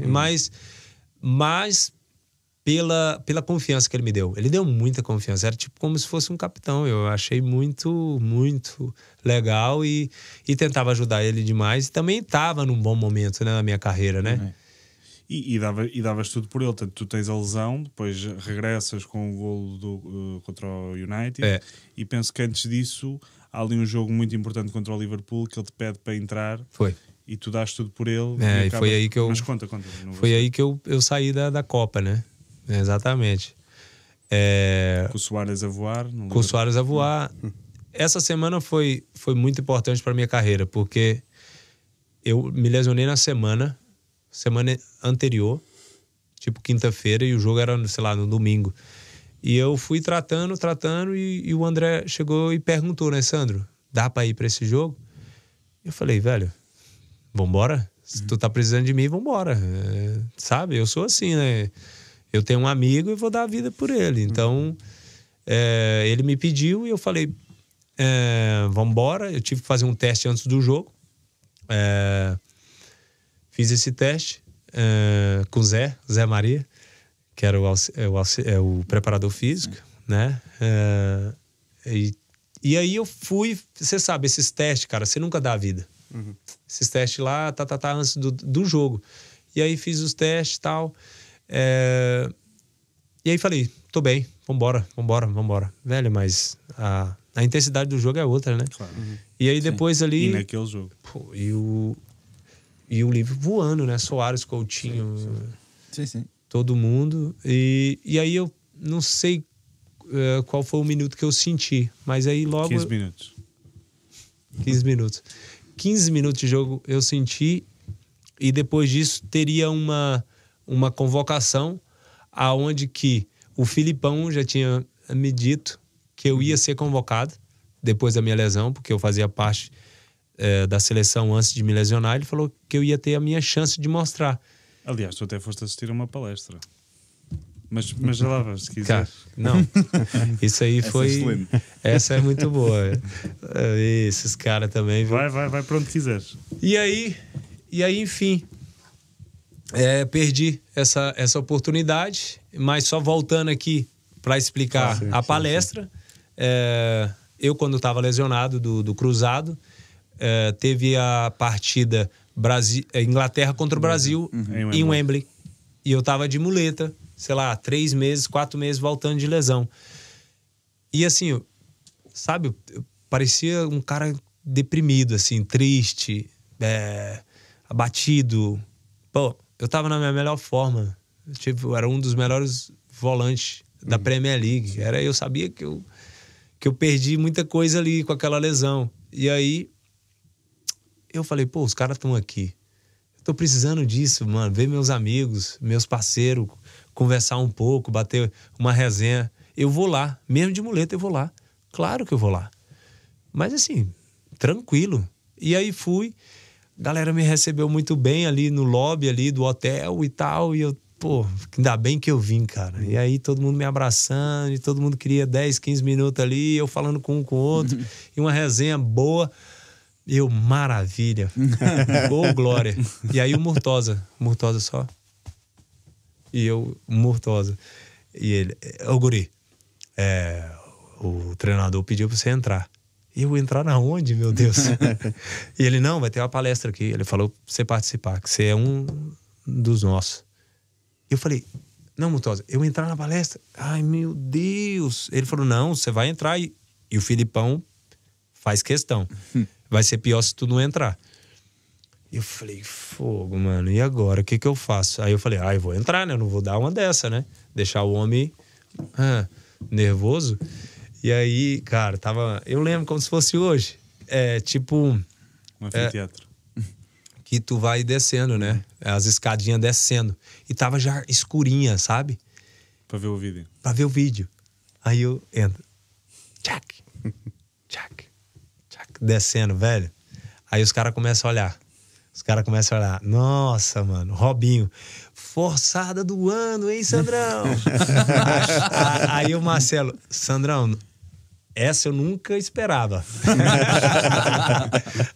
mas pela confiança que ele me deu. Ele deu muita confiança, era tipo como se fosse um capitão. Eu achei muito, muito legal e tentava ajudar ele demais. E também estava num bom momento, né, na minha carreira, né? E davas tudo por ele. Tanto tu tens a lesão, depois regressas com o golo contra o United. E penso que antes disso há ali um jogo muito importante contra o Liverpool que ele te pede para entrar. Foi. E tu dás tudo por ele. E foi aí que eu... Mas conta. Foi aí que eu saí da Copa, né? Exatamente. Com o Suárez a voar. Com o Suárez a voar. Essa semana foi muito importante para minha carreira, porque eu me lesionei na semana anterior, tipo quinta-feira, e o jogo era, sei lá, no domingo. E eu fui tratando, e o André chegou e perguntou, né, Sandro, dá pra ir pra esse jogo? Eu falei, velho, vambora? Se tu tá precisando de mim, vambora. Sabe, eu sou assim, né? Eu tenho um amigo e vou dar a vida por ele. Então, ele me pediu e eu falei, vambora. Eu tive que fazer um teste antes do jogo. Fiz esse teste com o Zé Maria, que era o preparador físico, né? E aí eu fui... Você sabe, esses testes, cara, você nunca dá a vida. Esses testes lá, antes do jogo. E aí fiz os testes e tal. E aí falei, tô bem, vambora. Velho, mas a intensidade do jogo é outra, né? Claro. E aí depois ali... E naquele jogo. Pô, e o livro voando, né? Soares, Coutinho, Sim. todo mundo. E aí eu não sei qual foi o minuto que eu senti, mas aí logo... 15 minutos. 15 minutos. 15 minutos de jogo eu senti, e depois disso teria uma convocação aonde que o Filipão já tinha me dito que eu ia ser convocado depois da minha lesão, porque eu fazia parte da seleção antes de me lesionar. Ele falou que eu ia ter a minha chance de mostrar. Aliás, tu até foste assistir a uma palestra. Mas já lá vas, se quiser. Cara, não. Isso aí foi... Essa é muito boa. Esses caras também, viu? Vai para onde quiseres. E aí, enfim, perdi essa oportunidade, mas só voltando aqui para explicar a palestra. Eu, quando estava lesionado do cruzado, teve a partida Inglaterra contra o Brasil em Wembley. E eu estava de muleta, sei lá, 3 meses, 4 meses voltando de lesão. E assim, sabe, eu parecia um cara deprimido, assim, triste, abatido. Pô, eu tava na minha melhor forma. Tipo, eu era um dos melhores volantes da Premier League. Eu sabia que eu perdi muita coisa ali com aquela lesão. E aí, eu falei, pô, os caras estão aqui. Eu tô precisando disso, mano. Ver meus amigos, meus parceiros, conversar um pouco, bater uma resenha. Eu vou lá. Mesmo de muleta, eu vou lá. Claro que eu vou lá. Mas assim, tranquilo. E aí fui. A galera me recebeu muito bem ali no lobby ali do hotel e tal. E eu, pô, ainda bem que eu vim, cara. E aí todo mundo me abraçando, e todo mundo queria 10, 15 minutos ali, eu falando com um com o outro, e uma resenha boa. Eu, maravilha. Ô, glória. E aí o Murtosa só. E eu, Murtosa. E ele, ô guri, o treinador pediu pra você entrar. E eu entrar na onde, meu Deus? E ele, não, vai ter uma palestra aqui. Ele falou pra você participar, que você é um dos nossos. Eu falei, não, Murtosa, eu entrar na palestra? Ai, meu Deus. Ele falou, não, você vai entrar. E o Filipão faz questão. Vai ser pior se tu não entrar. E eu falei, fogo, mano, e agora? O que eu faço? Aí eu falei, eu vou entrar, né? Eu não vou dar uma dessa, né? Deixar o homem nervoso. E aí, cara, eu lembro como se fosse hoje. Tipo... Um anfiteatro. Que tu vai descendo, né? As escadinhas descendo. E tava já escurinha, sabe? Pra ver o vídeo. Pra ver o vídeo. Aí eu entro. Tchac. Tchac. Tchac. Descendo, velho. Aí os caras começam a olhar. Nossa, mano. Robinho. Forçada do ano, hein, Sandrão? Aí o Marcelo. Sandrão, essa eu nunca esperava.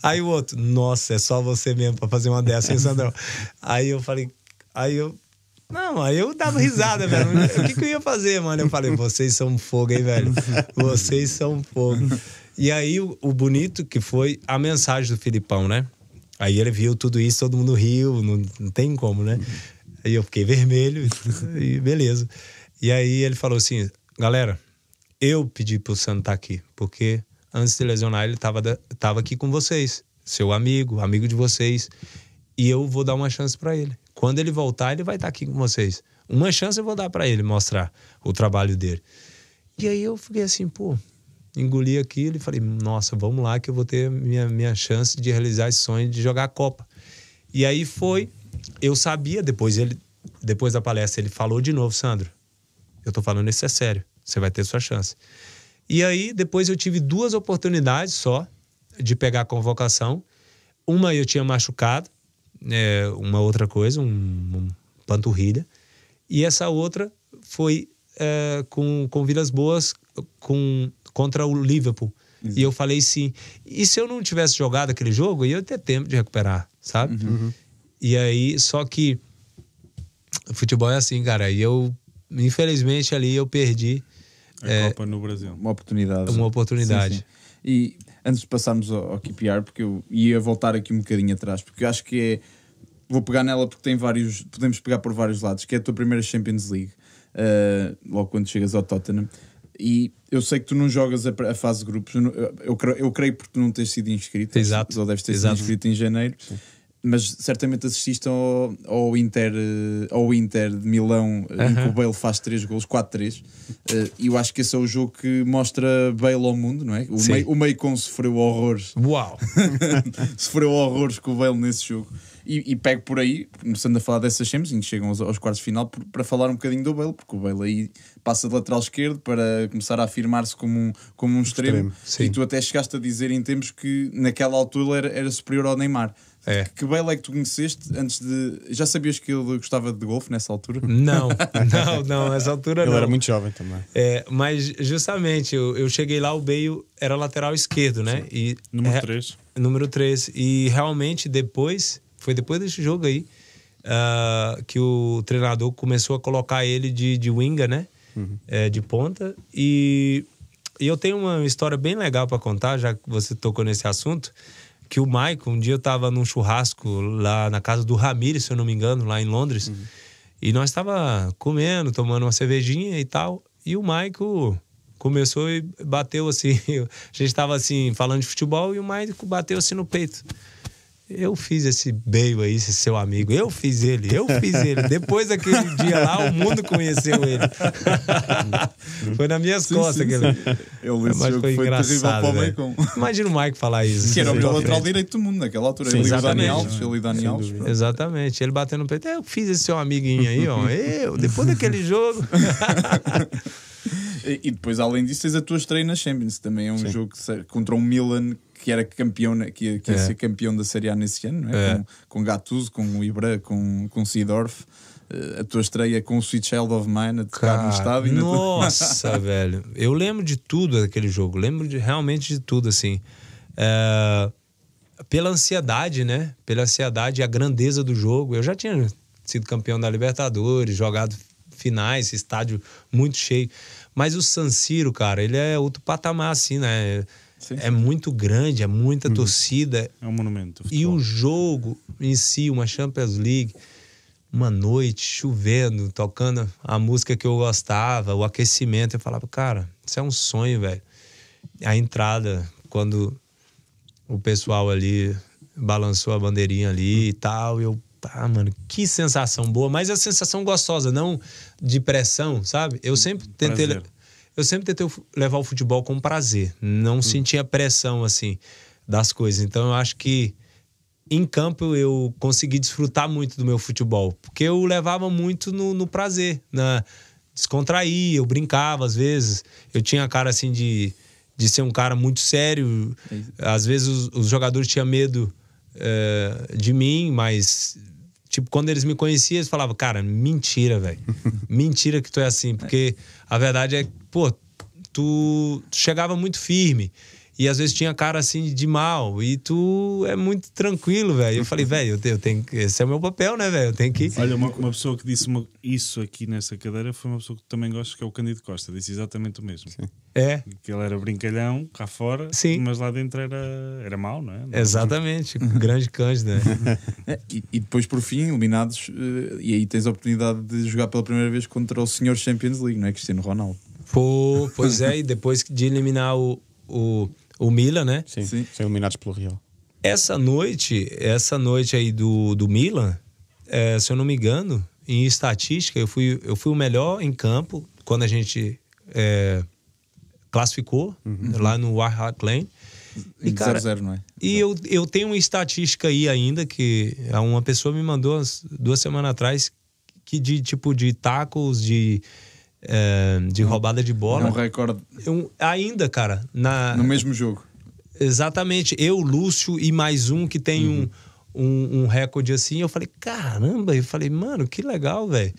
Aí o outro, nossa, é só você mesmo pra fazer uma dessa, hein, Sandrão? Aí eu falei, aí eu dava risada, velho. O que eu ia fazer, mano? Eu falei, vocês são fogo, hein, velho? Vocês são fogo. E aí o bonito que foi a mensagem do Filipão, né? Aí ele viu tudo isso, todo mundo riu, não tem como, né? Aí eu fiquei vermelho e beleza. E aí ele falou assim, galera, eu pedi pro Sandro estar aqui, porque antes de lesionar ele tava aqui com vocês, seu amigo de vocês, e eu vou dar uma chance pra ele. Quando ele voltar, ele vai estar aqui com vocês. Uma chance eu vou dar pra ele, mostrar o trabalho dele. E aí eu fiquei assim, pô, engoli aquilo e falei, nossa, vamos lá que eu vou ter minha chance de realizar esse sonho de jogar a Copa. E aí foi, eu sabia, depois da palestra ele falou de novo, Sandro, eu tô falando isso é sério. Você vai ter sua chance. E aí, depois eu tive 2 oportunidades só de pegar a convocação. Uma eu tinha machucado, uma outra coisa, um panturrilha. E essa outra foi com Vilas Boas contra o Liverpool. E eu falei sim. E se eu não tivesse jogado aquele jogo, eu ia ter tempo de recuperar, sabe? Uhum. E aí, só que o futebol é assim, cara. E eu, infelizmente, ali eu perdi... A Copa no Brasil. Uma oportunidade. Uma oportunidade. Sim. E antes de passarmos ao QPR, porque eu ia voltar aqui um bocadinho atrás, porque eu acho que vou pegar nela porque tem vários, podemos pegar por vários lados, que é a tua primeira Champions League, logo quando chegas ao Tottenham. E eu sei que tu não jogas a fase de grupos, eu creio porque tu não tens sido inscrito. Exato. Ou deves ter sido inscrito em janeiro. Sim. Mas certamente assististe ao Inter de Milão, em que o Bale faz 3 golos, 4-3. E eu acho que esse é o jogo que mostra Bale ao mundo, não é? O Maicon sofreu horrores. Uau! Sofreu horrores com o Bale nesse jogo. E pego por aí, começando a falar dessas Champions, em que chegam aos quartos de final, para falar um bocadinho do Bale, porque o Bale aí passa de lateral esquerdo para começar a afirmar-se como um extremo. E tu até chegaste a dizer em tempos que naquela altura era superior ao Neymar. Que Bale é que tu conheceste antes de... Já sabias que ele gostava de golfe nessa altura? Não, nessa altura ele não. Ele era muito jovem também. Mas justamente, eu cheguei lá, o Bale era lateral esquerdo, né? E, número 3. Número 3. E realmente foi depois desse jogo aí, que o treinador começou a colocar ele de winger, né? Uhum. De ponta. E eu tenho uma história bem legal para contar, já que você tocou nesse assunto. Que o Maicon, um dia eu tava num churrasco lá na casa do Ramires, se eu não me engano, lá em Londres. Uhum. E nós tava comendo, tomando uma cervejinha e tal. E o Maicon começou e bateu assim. A gente tava assim, falando de futebol e o Maicon bateu assim no peito. eu fiz esse Bale aí, esse seu amigo. Eu fiz ele. Depois daquele dia lá, o mundo conheceu ele. Foi nas minhas costas aquele. Mas foi engraçado, terrível para o Maicon. Imagina o Mike falar isso. Que era o melhor lateral direito do mundo naquela altura. Sim, ele e Dani Alves. Exatamente. Ele batendo no peito. Eu fiz esse seu amiguinho aí, ó. Depois daquele jogo. E depois, além disso, tens a tua estreia na Champions. Também é um jogo contra um Milan que era campeão, que ia ser campeão da Série A nesse ano, não é? Com Gattuso, com o Ibra, com Seedorf. A tua estreia com o Sweet Child of Mine a tocar no estádio. Nossa, velho. Eu lembro de tudo daquele jogo. Lembro realmente de tudo, assim. Pela ansiedade, né? Pela ansiedade e a grandeza do jogo. Eu já tinha sido campeão da Libertadores, jogado finais, estádio muito cheio. Mas o San Siro, cara, ele é outro patamar, assim, né? Sim. É muito grande, é muita torcida. É um monumento. E o jogo em si, uma Champions League, uma noite, chovendo, tocando a música que eu gostava, o aquecimento, eu falava, cara, isso é um sonho, velho. A entrada, quando o pessoal ali balançou a bandeirinha ali e tal, eu, mano, que sensação boa, mas a sensação gostosa, não de pressão, sabe? Eu sempre tentei levar o futebol com prazer, não sentia pressão, assim, das coisas. Então eu acho que em campo eu consegui desfrutar muito do meu futebol, porque eu levava muito no prazer, descontrair, eu brincava às vezes, eu tinha a cara assim de ser um cara muito sério, às vezes os jogadores tinham medo de mim, mas tipo, quando eles me conheciam, eles falavam, cara, mentira, velho, mentira que tu é assim, porque a verdade é que, pô, tu chegava muito firme, e às vezes tinha cara assim de mal, e tu é muito tranquilo, velho. Eu falei, velho, eu tenho que. Esse é o meu papel, né, velho? Eu tenho que. Olha, uma pessoa que disse isso aqui nessa cadeira foi uma pessoa que também gosto, que é o Cândido Costa. Disse exatamente o mesmo. Sim. Que ele era brincalhão cá fora, sim, mas lá dentro era mau, não é? Exatamente, grande Cândido, né? E depois, por fim, eliminados, e aí tens a oportunidade de jogar pela primeira vez contra o senhor Champions League, não é? Cristiano Ronaldo. Pois é, e depois de eliminar o Milan, né? Sim, são eliminados pelo Real. Essa noite aí do Milan, se eu não me engano, em estatística, eu fui o melhor em campo quando a gente classificou lá no White Lane. E, cara, 0-0, não é? E eu tenho uma estatística aí ainda que uma pessoa me mandou 2 semanas atrás que de tackles, de roubada de bola. É um recorde. Ainda, cara. No mesmo jogo. Exatamente. Eu, Lúcio e mais um que tem um recorde assim. Eu falei, caramba. Eu falei, mano, que legal, velho.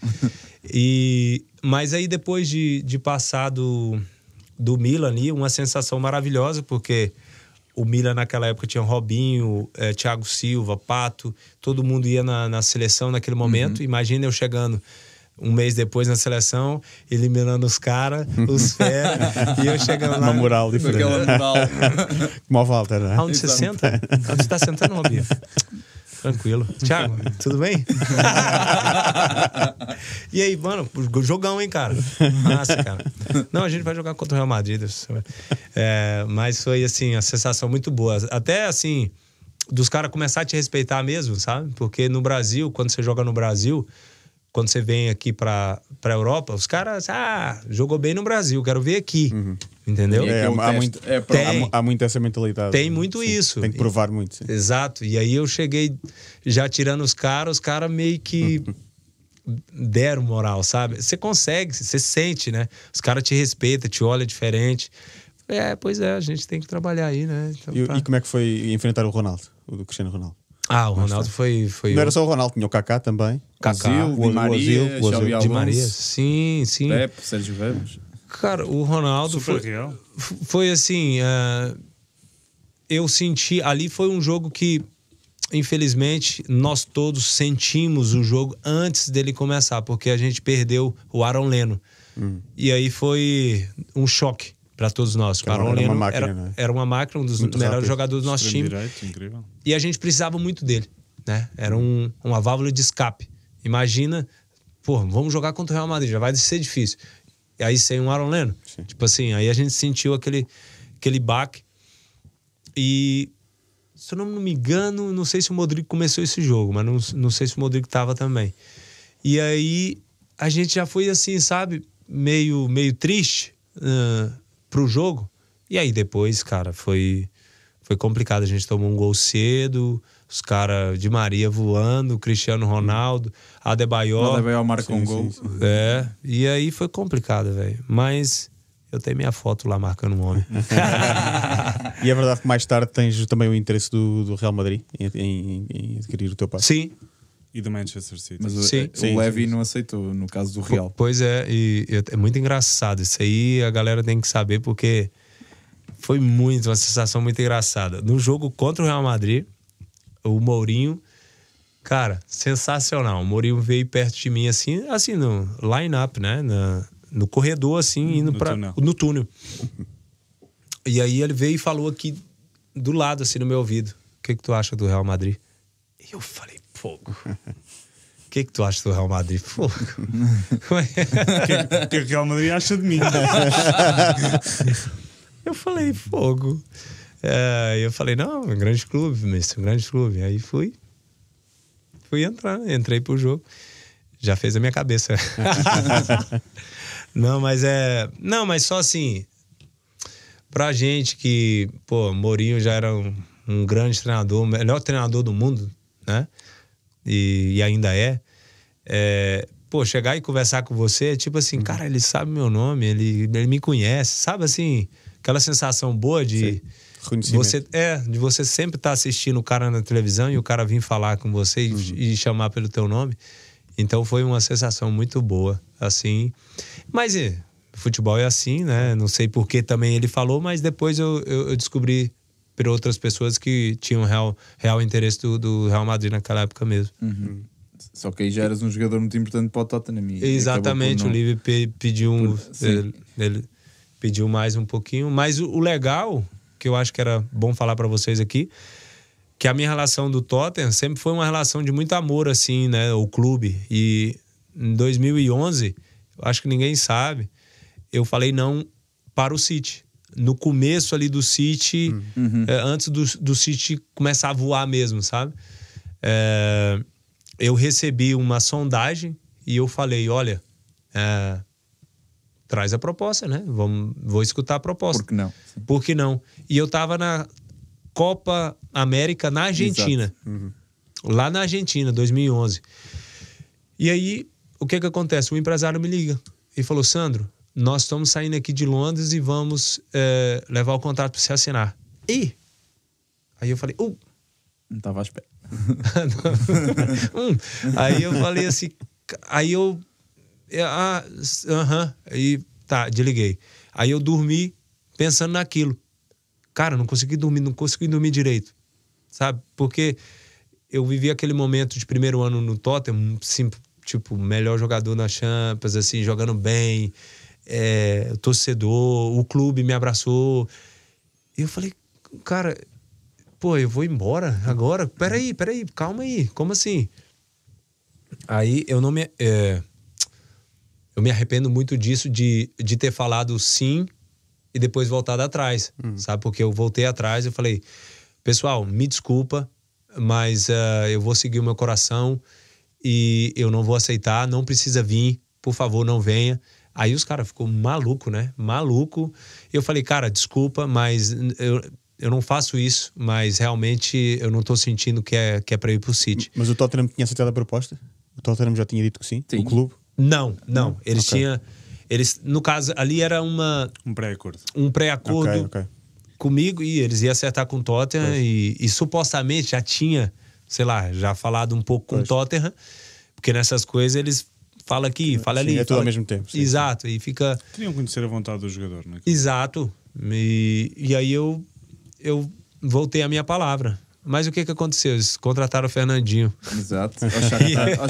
Mas aí depois de passar do Milan ali, uma sensação maravilhosa, porque o Milan naquela época tinha Robinho, Thiago Silva, Pato. Todo mundo ia na seleção naquele momento. Imagina eu chegando um mês depois na seleção, eliminando os caras, os fera, e eu chegando lá... Uma moral diferente. Aquela moral. Como a Walter, né? Aonde você senta? Onde você tá sentando, Robinho? Tranquilo. Thiago, tudo bem? E aí, mano, jogão, hein, cara? Massa, cara. Não, a gente vai jogar contra o Real Madrid. Mas foi, assim, a sensação muito boa. Até, assim, dos caras começarem a te respeitar mesmo, sabe? Porque no Brasil, quando você joga no Brasil... Quando você vem aqui pra Europa, os caras, jogou bem no Brasil, quero ver aqui. Entendeu? Há muito essa mentalidade. Tem muito isso. Tem que provar muito. Sim. Exato. E aí eu cheguei já tirando os caras meio que deram moral, sabe? Você consegue, você sente, né? Os caras te respeitam, te olham diferente. Pois é, a gente tem que trabalhar aí, né? Então, e como é que foi enfrentar o Ronaldo, o Cristiano Ronaldo? O Ronaldo foi... Não era só o Ronaldo, tinha o Kaká também. Kaká, o Di Maria, Xabi Alonso, Di Maria, sim. Pepe, Sérgio Ramos. Cara, o Ronaldo foi assim... eu senti... Ali foi um jogo que, infelizmente, nós todos sentimos o jogo antes dele começar, porque a gente perdeu o Aaron Leno. E aí foi um choque para todos nós. O Aaron Leno era uma máquina, um dos melhores jogadores do nosso time. Direito, incrível. E a gente precisava muito dele, né? Era uma válvula de escape. Imagina, vamos jogar contra o Real Madrid, já vai ser difícil. E aí sem um Aaron Leno. Tipo assim, aí a gente sentiu aquele baque. E se eu não me engano, não sei se o Modric começou esse jogo, mas não sei se o Modric tava também. E aí a gente já foi assim, sabe, meio triste pro jogo. E aí depois, cara, foi complicado. A gente tomou um gol cedo, os caras de Maria voando, Cristiano Ronaldo, Adebayor marca um gol. E aí foi complicado, velho. Mas eu tenho minha foto lá marcando um homem. E é verdade que mais tarde tens também o interesse do Real Madrid em adquirir o teu passe. Sim. E do Manchester City. Mas Sim. o Levy não aceitou, no caso do Real. Pois é, e é muito engraçado. Isso aí a galera tem que saber, porque foi uma sensação muito engraçada. No jogo contra o Real Madrid, o Mourinho, cara, sensacional. O Mourinho veio perto de mim assim no line-up, né? No corredor, assim, indo no túnel. E aí ele veio e falou aqui do lado, assim, no meu ouvido: o que tu acha do Real Madrid? E eu falei: fogo. O que tu acha do Real Madrid? Fogo. O que o Real Madrid acha de mim? Eu falei: fogo. Eu falei: não, um grande clube, mestre, um grande clube. Aí fui entrei pro jogo. Já fez a minha cabeça. Não, mas só assim, pra gente que, pô, Mourinho já era um grande treinador, o melhor treinador do mundo, né? E ainda pô, chegar e conversar com você é tipo assim, cara, ele sabe meu nome, ele me conhece, sabe assim, aquela sensação boa de você sempre estar assistindo o cara na televisão e o cara vir falar com você e chamar pelo teu nome. Então foi uma sensação muito boa, assim. Mas futebol é assim, né? Não sei por que também ele falou, mas depois eu descobri por outras pessoas que tinham real interesse do Real Madrid naquela época mesmo. Uhum. Só que aí já eras um jogador muito importante para o Tottenham. Exatamente, o Livre pediu ele pediu mais um pouquinho. Mas o legal, que eu acho que era bom falar para vocês aqui, que a minha relação do Tottenham sempre foi uma relação de muito amor, assim, né? O clube. E em 2011, acho que ninguém sabe, eu falei não para o City. No começo ali do City, antes do City começar a voar mesmo, sabe? Eu recebi uma sondagem e eu falei: olha, traz a proposta, né? Vou escutar a proposta. Por que não? Sim. Por que não? E eu tava na Copa América na Argentina. Lá na Argentina, 2011. E aí, o que acontece? O empresário me liga e falou: Sandro, nós estamos saindo aqui de Londres e vamos levar o contrato para você assinar. E aí eu falei: não estava à espera. Aí eu falei assim, aí eu aí tá, desliguei. Aí eu dormi pensando naquilo. Cara, não consegui dormir direito, sabe? Porque eu vivi aquele momento de primeiro ano no Tottenham, assim, tipo, melhor jogador na Champions, assim, jogando bem, torcedor, o clube me abraçou. E eu falei: cara, pô, eu vou embora agora? Peraí, calma aí, como assim? Aí eu não me... eu me arrependo muito disso, de ter falado sim e depois voltado atrás, sabe? Porque eu voltei atrás e falei: pessoal, me desculpa, mas eu vou seguir o meu coração e eu não vou aceitar, não precisa vir, por favor, não venha. Aí os caras ficou maluco, né? Maluco. Eu falei: cara, desculpa, mas eu não faço isso, mas realmente eu não tô sentindo que é pra ir pro City. Mas o Tottenham tinha aceitado a proposta? O Tottenham já tinha dito que sim? O clube? Não. Eles tinham... no caso, ali era um pré-acordo Okay. comigo, e eles iam acertar com o Tottenham e supostamente já tinha, sei lá, já falado um pouco com o Tottenham, porque nessas coisas eles falam aqui, falam ali. É tudo ao mesmo tempo. Sim, exato, e fica... Queriam conhecer a vontade do jogador, não é? Exato. E aí eu voltei à minha palavra. Mas o que aconteceu? Eles contrataram o Fernandinho. Exato. Ao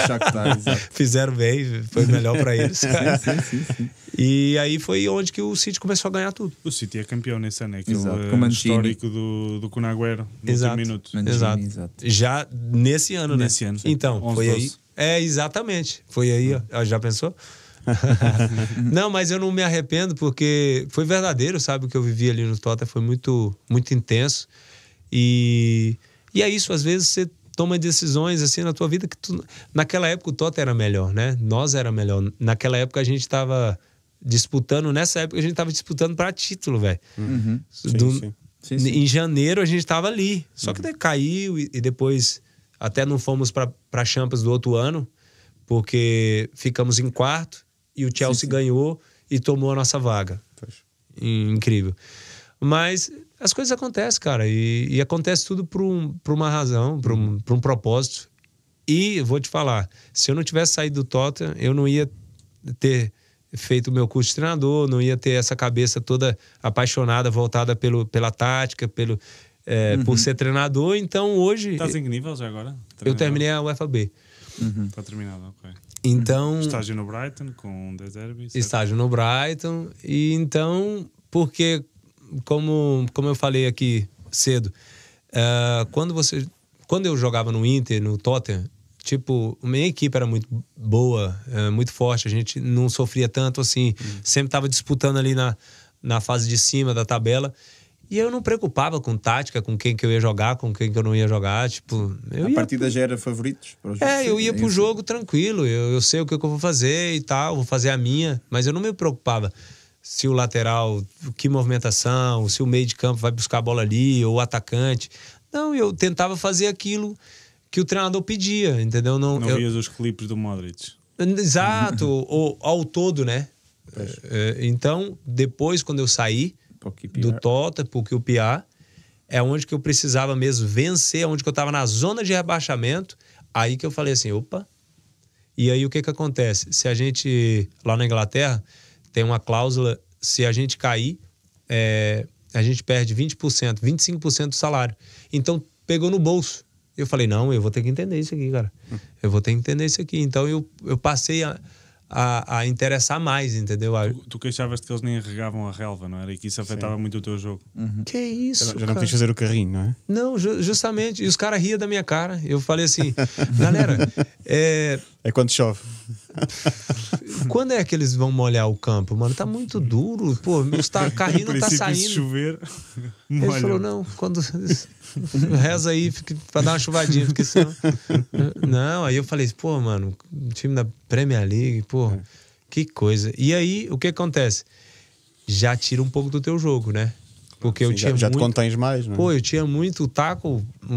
Shakhtar, exato. Fizeram bem, foi melhor para eles. Sim. E aí foi onde que o City começou a ganhar tudo. O City é campeão nesse ano, é aquele histórico do Kun Agüero no último minuto. Exato. Já nesse ano, né? Nesse ano, sim. Então, 11, foi 12. aí. Exatamente. Foi aí, ó. Já pensou? Não, mas eu não me arrependo, porque foi verdadeiro, sabe? O que eu vivi ali no Tottenham foi muito, muito intenso. E é isso, às vezes você toma decisões assim na tua vida que naquela época o Tottenham era melhor, né? Nós era melhor. Naquela época a gente estava disputando, nessa época a gente estava disputando para título, velho. Sim. Em janeiro a gente estava ali. Só que daí caiu e depois até não fomos para Champions do outro ano, porque ficamos em quarto e o Chelsea ganhou e tomou a nossa vaga. Incrível. Mas as coisas acontecem, cara, e acontece tudo por uma razão, por um propósito. E vou te falar, se eu não tivesse saído do Tottenham, eu não ia ter feito o meu curso de treinador, não ia ter essa cabeça toda apaixonada, voltada pela tática, por ser treinador. Então hoje... Estás em que nível já agora? Eu terminei a UFAB. Está terminado, ok. Então... Estágio no Brighton com De Zerbi. Estágio no Brighton. E então, porque, como eu falei aqui cedo, quando eu jogava no Inter, no Tottenham, tipo, minha equipe era muito boa, muito forte, a gente não sofria tanto assim, sempre estava disputando ali na fase de cima da tabela. E eu não preocupava com tática, com quem que eu ia jogar, com quem que eu não ia jogar. Tipo, a partida já era favoritos para o jogo? Eu ia pro jogo tranquilo. Eu sei o que eu vou fazer e tal, vou fazer a minha. Mas eu não me preocupava se o lateral, que movimentação, se o meio de campo vai buscar a bola ali, ou o atacante. Não, eu tentava fazer aquilo que o treinador pedia, entendeu? Não vias os clipes do Modric. Exato, ou ao todo, né? Então, depois, quando eu saí do Tottenham pro QPR, é onde que eu precisava mesmo vencer, onde que eu estava na zona de rebaixamento, aí que eu falei assim, opa. E aí o que acontece? Se a gente, lá na Inglaterra, tem uma cláusula, se a gente cair, a gente perde 20%, 25% do salário. Então, pegou no bolso. Eu falei, não, eu vou ter que entender isso aqui, cara. Eu vou ter que entender isso aqui. Então, eu passei a interessar mais, entendeu? Tu queixavas-te que eles nem regavam a relva, não era? E que isso afetava muito o teu jogo. Que isso, Já não quis fazer o carrinho, não é? Não, justamente. E os caras riam da minha cara. Eu falei assim, galera... É quando chove. Quando é que eles vão molhar o campo, mano? Tá muito duro. Pô, o carrinho não tá saindo. Se chover, ele falou, não, quando... Reza aí pra dar uma chuvadinha, porque senão... Não, aí eu falei, pô, mano, time da Premier League, pô, que coisa. E aí, o que acontece? Já tira um pouco do teu jogo, né? Porque eu tinha já muito... te contens mais, né? Pô, eu tinha muito taco, o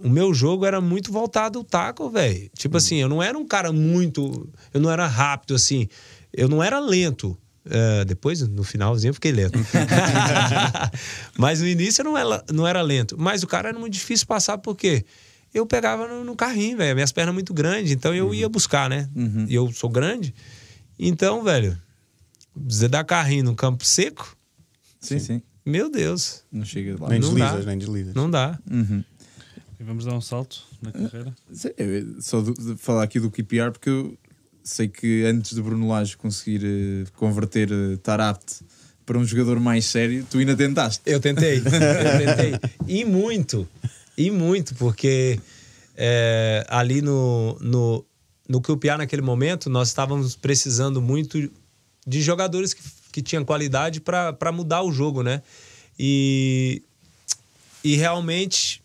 meu jogo era muito voltado ao taco, velho. Tipo assim, eu não era um cara muito... Eu não era rápido, assim. Eu não era lento. Depois, no finalzinho, eu fiquei lento. Mas no início eu não era lento. Mas o cara era muito difícil passar, porque eu pegava no carrinho, velho. Minhas pernas muito grandes, então eu ia buscar, né? E eu sou grande. Então, velho, você dá carrinho no campo seco... Sim. Meu Deus. Não chega lá. Nem Não deslizas, dá. nem deslizas. Não dá. E vamos dar um salto na carreira? Só de falar aqui do QPR, porque eu sei que antes de Bruno Lage conseguir converter Taarabt para um jogador mais sério, tu ainda tentaste. Eu tentei. E muito, porque ali no QPR naquele momento, nós estávamos precisando muito de jogadores que tinham qualidade para mudar o jogo, né? E realmente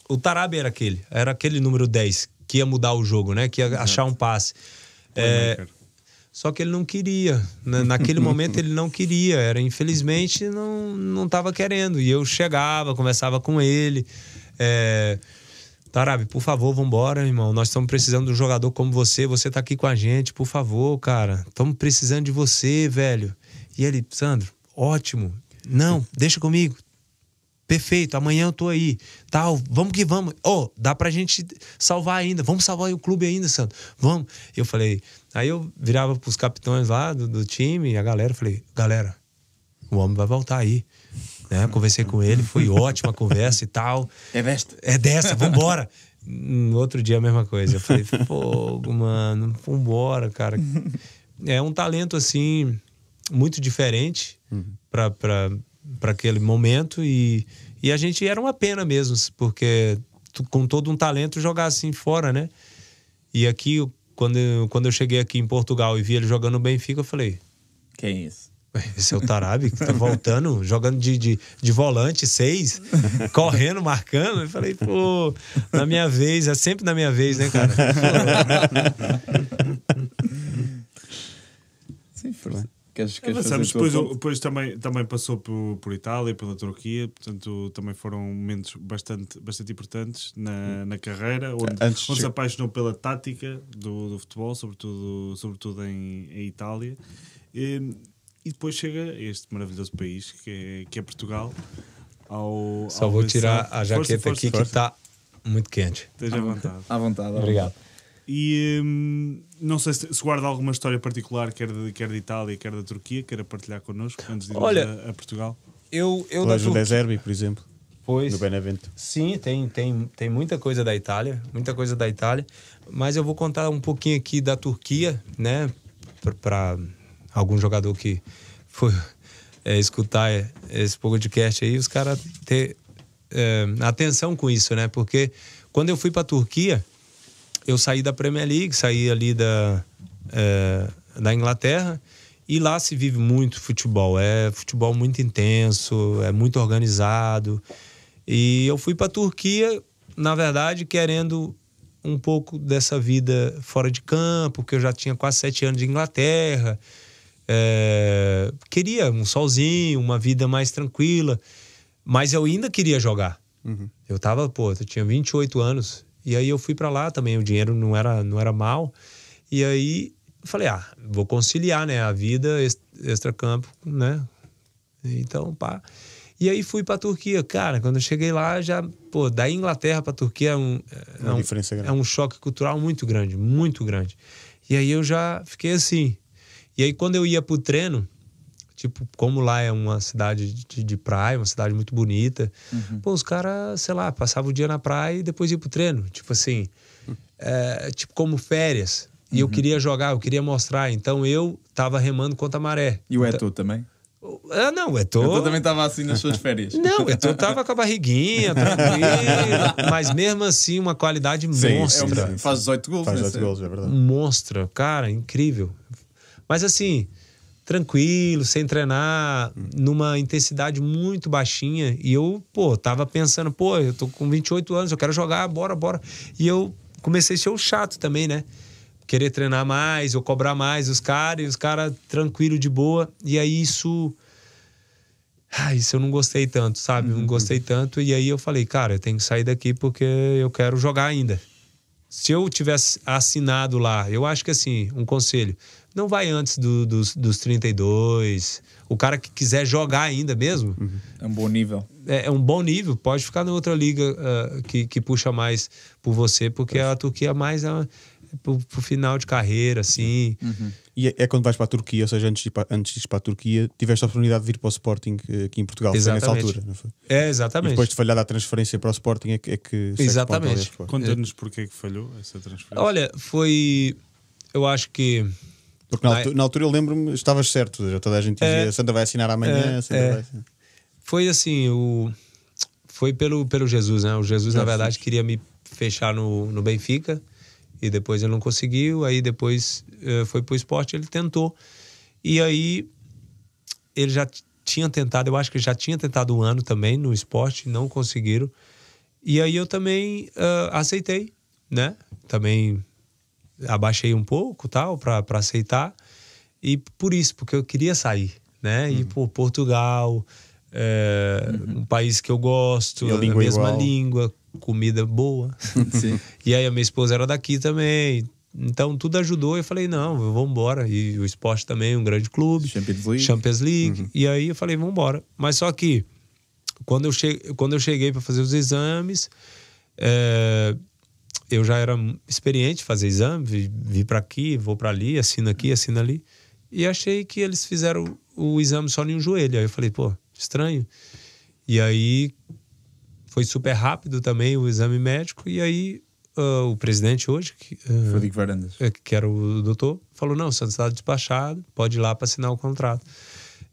o Taarabt era aquele número 10 que ia mudar o jogo, né? Que ia achar um passe. Só que ele não queria. Naquele momento ele não queria. Infelizmente não estava querendo. E eu chegava, conversava com ele. Taarabt, por favor, vambora, irmão. Nós estamos precisando de um jogador como você. Você tá aqui com a gente, por favor, cara. Estamos precisando de você, velho. E ele, Sandro, ótimo. Não, deixa comigo. Perfeito, amanhã eu tô aí. Tal, vamos que vamos. Dá pra gente salvar ainda. Vamos salvar o clube ainda, Sandro. Vamos. Eu falei... Aí eu virava pros capitães lá do time e a galera, falei, galera, o homem vai voltar aí. Né? Conversei com ele, foi ótima a conversa e tal. É dessa, vambora. No outro dia a mesma coisa. Eu falei, fogo, mano, vambora, cara. É um talento, assim, muito diferente para aquele momento e a gente era uma pena mesmo, porque com todo um talento jogar assim fora, né? E aqui, quando eu cheguei aqui em Portugal e vi ele jogando no Benfica, eu falei... Quem é esse? Esse é o Tarabi que tá voltando, jogando de volante, 6, correndo, marcando. Eu falei, pô, na minha vez, é sempre na minha vez, né, cara? Sim, força. Queres Avançamos. fazer a tua ponte? Depois também passou por Itália, pela Turquia, portanto também foram momentos bastante importantes na carreira, onde se apaixonou pela tática do futebol, sobretudo em Itália. E depois chega a este maravilhoso país que é Portugal. Só vou tirar a jaqueta aqui que está muito quente. Esteja à vontade. À vontade. Obrigado. E não sei se guarda alguma história particular, quer de Itália, quer da Turquia, queira partilhar connosco antes de irmos a Portugal. Eu da Turquia. O Turquia, De Zerbi, por exemplo, pois, no Benevento. sim, tem muita coisa da Itália, mas eu vou contar um pouquinho aqui da Turquia, né, para algum jogador que foi escutar esse podcast aí, os caras ter atenção com isso, né, porque quando eu fui para a Turquia, eu saí da Premier League, saí ali da Inglaterra, e lá se vive muito futebol. É futebol muito intenso, é muito organizado. E eu fui para a Turquia, na verdade, querendo um pouco dessa vida fora de campo, porque eu já tinha quase 7 anos de Inglaterra. Queria um solzinho, uma vida mais tranquila, mas eu ainda queria jogar. Eu tinha 28 anos. E aí eu fui para lá também, o dinheiro não era mal. E aí eu falei, vou conciliar, né, a vida extracampo, né? Então, pá. E aí fui para a Turquia. Cara, quando eu cheguei lá, já, da Inglaterra para a Turquia é um choque cultural muito grande, muito grande. E aí eu já fiquei assim. E aí quando eu ia pro treino, tipo, como lá é uma cidade de praia, uma cidade muito bonita, os caras, sei lá, passavam o dia na praia e depois iam pro treino. Tipo assim, tipo como férias. E eu queria jogar, eu queria mostrar. Então eu tava remando contra a maré. E o Eto'o também? Não, o Eto'o... O Eto'o também estava assim nas suas férias. Não, o Eto'o tava com a barriguinha, tranquilo. Mas mesmo assim, uma qualidade monstra. Faz 18 gols. Faz 18 gols, é verdade. Monstra, cara, incrível. Mas assim, tranquilo, sem treinar, numa intensidade muito baixinha. E eu, tava pensando, eu tô com 28 anos, eu quero jogar, bora. E eu comecei a ser o chato também, né? Querer treinar mais, ou cobrar mais os caras, e os caras tranquilo, de boa. E aí isso eu não gostei tanto, sabe? Não gostei tanto. E aí eu falei, cara, eu tenho que sair daqui porque eu quero jogar ainda. Se eu tivesse assinado lá, eu acho que assim, um conselho, não vai antes dos 32. O cara que quiser jogar ainda mesmo... É um bom nível. É um bom nível. Pode ficar na outra liga que puxa mais por você, porque a Turquia é mais pro final de carreira, assim. E é quando vais para a Turquia, ou seja, antes de ir para a Turquia, tiveste a oportunidade de vir para o Sporting aqui em Portugal. Exatamente. Foi nessa altura, não foi? Exatamente. E depois de falhar a transferência para o Sporting é que... Exatamente. Conta-nos porque é que falhou essa transferência. Olha, foi... Eu acho que... Porque na altura eu lembro-me, estavas certo, já toda a gente dizia, Sandra vai assinar amanhã, Sandra vai assinar. Foi assim, foi pelo Jesus, né? O Jesus, na verdade, queria me fechar no Benfica, e depois ele não conseguiu, aí depois foi pro Sport, ele tentou. E aí ele já tinha tentado, eu acho que já tinha tentado um ano também no Sport, não conseguiram. E aí eu também aceitei, né? Também abaixei um pouco, tal, para aceitar. E por isso, porque eu queria sair, né? Ir por Portugal, um país que eu gosto, a mesma língua, comida boa. Sim. E aí a minha esposa era daqui também. Então tudo ajudou. Eu falei, não, vamos embora. E o Sport também, um grande clube. Champions League. E aí eu falei, vamos embora. Mas só que quando eu cheguei para fazer os exames, eu já era experiente em fazer exame. Vi para aqui, vou para ali, assino aqui, assino ali. E achei que eles fizeram o exame só em um joelho. Aí eu falei, estranho. E aí foi super rápido também o exame médico. E aí o presidente hoje, Frederico Varandas, que era o doutor, falou, não, você está despachado, pode ir lá para assinar o contrato.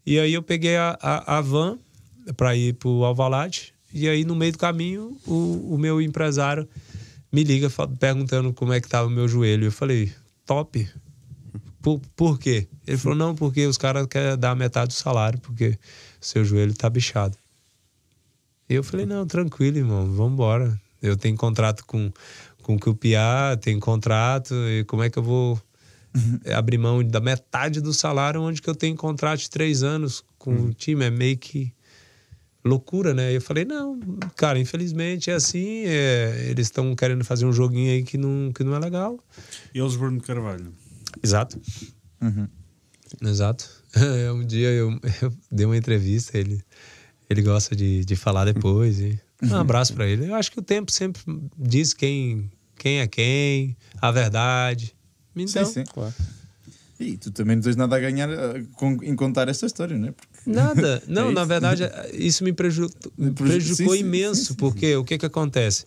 E aí eu peguei a van para ir para o Alvalade. E aí no meio do caminho o meu empresário me liga perguntando como é que estava o meu joelho. Eu falei, top. Por quê? Ele falou, não, porque os caras querem dar metade do salário, porque seu joelho tá bichado. E eu falei, não, tranquilo, irmão, vamos embora. Eu tenho contrato com o QPA, tenho contrato, e como é que eu vou abrir mão da metade do salário onde que eu tenho contrato de 3 anos com o time? É meio que loucura, né? Eu falei, não, cara, infelizmente é assim, eles estão querendo fazer um joguinho aí que não é legal. Elisborne de Carvalho. Exato. Exato. Um dia eu dei uma entrevista, ele gosta de falar depois. E um abraço pra ele. Eu acho que o tempo sempre diz quem é quem, a verdade. Então, Sim, claro. E tu também não tens nada a ganhar em contar esta história, não é? Porque... Nada. Não, na verdade, isso me prejudicou Sim, imenso, porque o que acontece?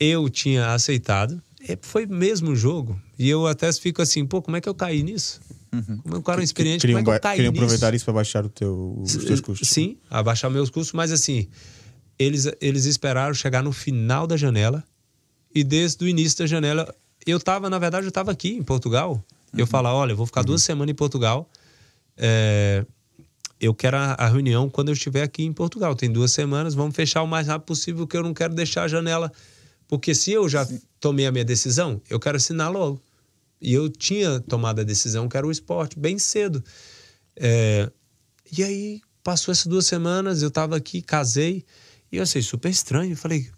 Eu tinha aceitado, foi mesmo o jogo, e eu até fico assim, pô, como é que eu caí nisso? Como é um cara experiente, como é que eu caí Queriam nisso? aproveitar isso para baixar os teus custos. Sim, abaixar meus custos, mas assim, eles esperaram chegar no final da janela, e desde o início da janela, eu estava aqui em Portugal. Eu falo, olha, eu vou ficar 2 semanas em Portugal. Eu quero a reunião quando eu estiver aqui em Portugal. Tem 2 semanas, vamos fechar o mais rápido possível, porque eu não quero deixar a janela. Porque se eu já tomei a minha decisão, eu quero assinar logo. E eu tinha tomado a decisão, que era o esporte, bem cedo. E aí, passou essas 2 semanas, eu estava aqui, casei, e eu achei super estranho. Eu falei,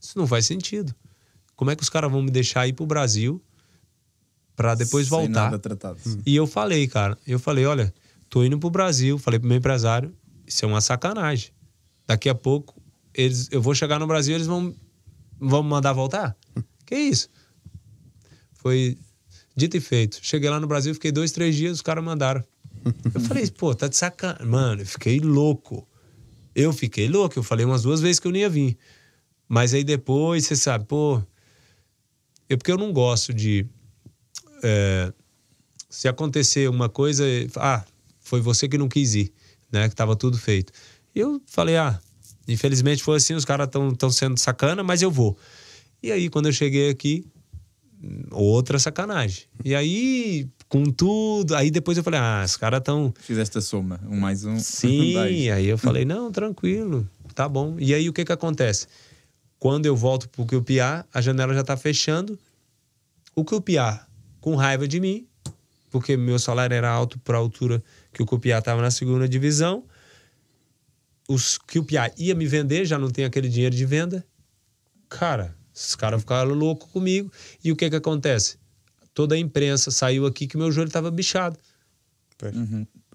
isso não faz sentido. Como é que os caras vão me deixar ir pro Brasil para depois voltar? Sem nada tratado. E eu falei, cara, olha, tô indo pro Brasil, falei pro meu empresário, isso é uma sacanagem. Daqui a pouco, eu vou chegar no Brasil, eles vão me mandar voltar? Que isso? Foi dito e feito. Cheguei lá no Brasil, fiquei 2, 3 dias, os caras mandaram. Eu falei, pô, tá de sacanagem. Mano, eu fiquei louco. Eu falei umas 2 vezes que eu não ia vir. Mas aí depois, você sabe, pô... Porque eu não gosto de... se acontecer uma coisa... foi você que não quis ir, né? Que tava tudo feito. E eu falei, infelizmente foi assim, os caras estão sendo sacana, mas eu vou. E aí, quando eu cheguei aqui, outra sacanagem. E aí, com tudo... Aí depois eu falei, os caras estão... Fizeste a soma, 1 mais 1. Sim, aí eu falei, não, tranquilo, tá bom. E aí, o que acontece? Quando eu volto pro QPA, a janela já tá fechando. O QPA, com raiva de mim, porque meu salário era alto para a altura que o QPA estava na 2ª divisão. Os QPA ia me vender, já não tem aquele dinheiro de venda. Cara, esses caras ficaram loucos comigo. E o que acontece? Toda a imprensa saiu aqui que meu joelho estava bichado.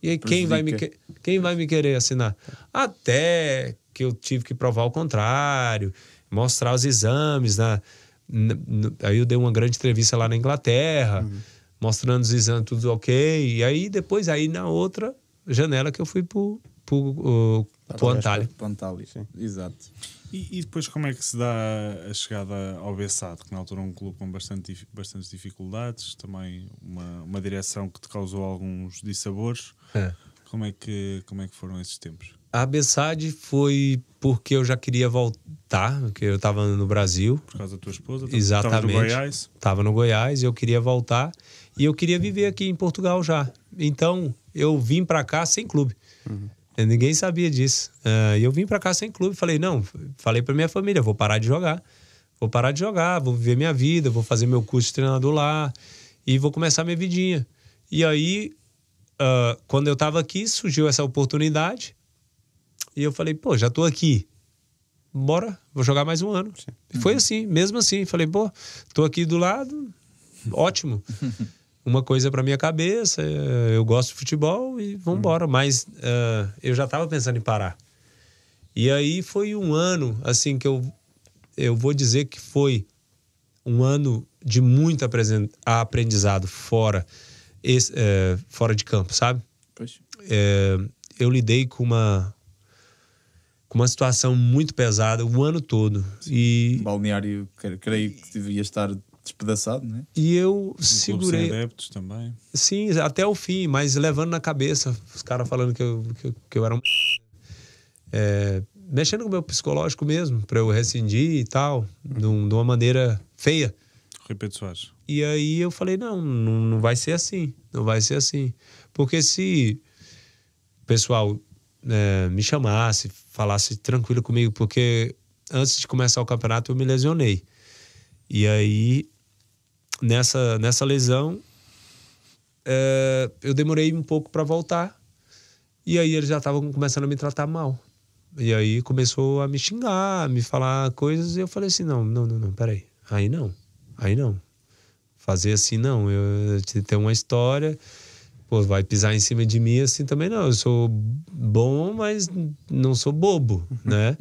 E aí quem vai me querer assinar? Até que eu tive que provar o contrário, mostrar os exames. Aí eu dei uma grande entrevista lá na Inglaterra, mostrando os exames, tudo ok. E aí depois, na outra janela que eu fui pro Antalya. Antalya, exato. E depois como é que se dá a chegada ao Bessado, que na altura é um clube com bastantes dificuldades, também uma direção que te causou alguns dissabores. Como é que foram esses tempos? A Bessade foi porque eu já queria voltar, porque eu estava no Brasil. Por causa da tua esposa? Exatamente. Estava no Goiás? Estava no Goiás, eu queria voltar e eu queria viver aqui em Portugal já. Então, eu vim para cá sem clube. Ninguém sabia disso. E eu vim para cá sem clube. Falei para minha família, vou parar de jogar. Vou viver minha vida, vou fazer meu curso de treinador lá e vou começar minha vidinha. E aí, quando eu estava aqui, surgiu essa oportunidade. E eu falei, pô, já tô aqui. Bora, vou jogar mais 1 ano. E foi assim, mesmo assim. Falei, pô, tô aqui do lado, ótimo. Uma coisa pra minha cabeça, eu gosto de futebol e vambora. Mas eu já tava pensando em parar. E aí foi 1 ano, assim, que eu vou dizer que foi 1 ano de muito aprendizado fora de campo, sabe? Eu lidei com uma situação muito pesada o ano todo. E balneário, creio que devia estar despedaçado, não é? E eu segurei... Sem adeptos também. Sim, até o fim, mas levando na cabeça, os caras falando que eu era um... mexendo com o meu psicológico mesmo, pra eu rescindir e tal, de uma maneira feia. Rui Pedro Soares. E aí eu falei, não vai ser assim. Não vai ser assim. Porque se o pessoal me chamasse, falasse tranquilo comigo, porque antes de começar o campeonato eu me lesionei. E aí, nessa lesão, eu demorei um pouco para voltar. E aí eles já estavam começando a me tratar mal. E aí começou a me xingar, a me falar coisas, e eu falei assim, não, peraí. Aí não. Fazer assim não. Eu tenho uma história, pô, vai pisar em cima de mim assim também não. Eu sou bom, mas não sou bobo, né?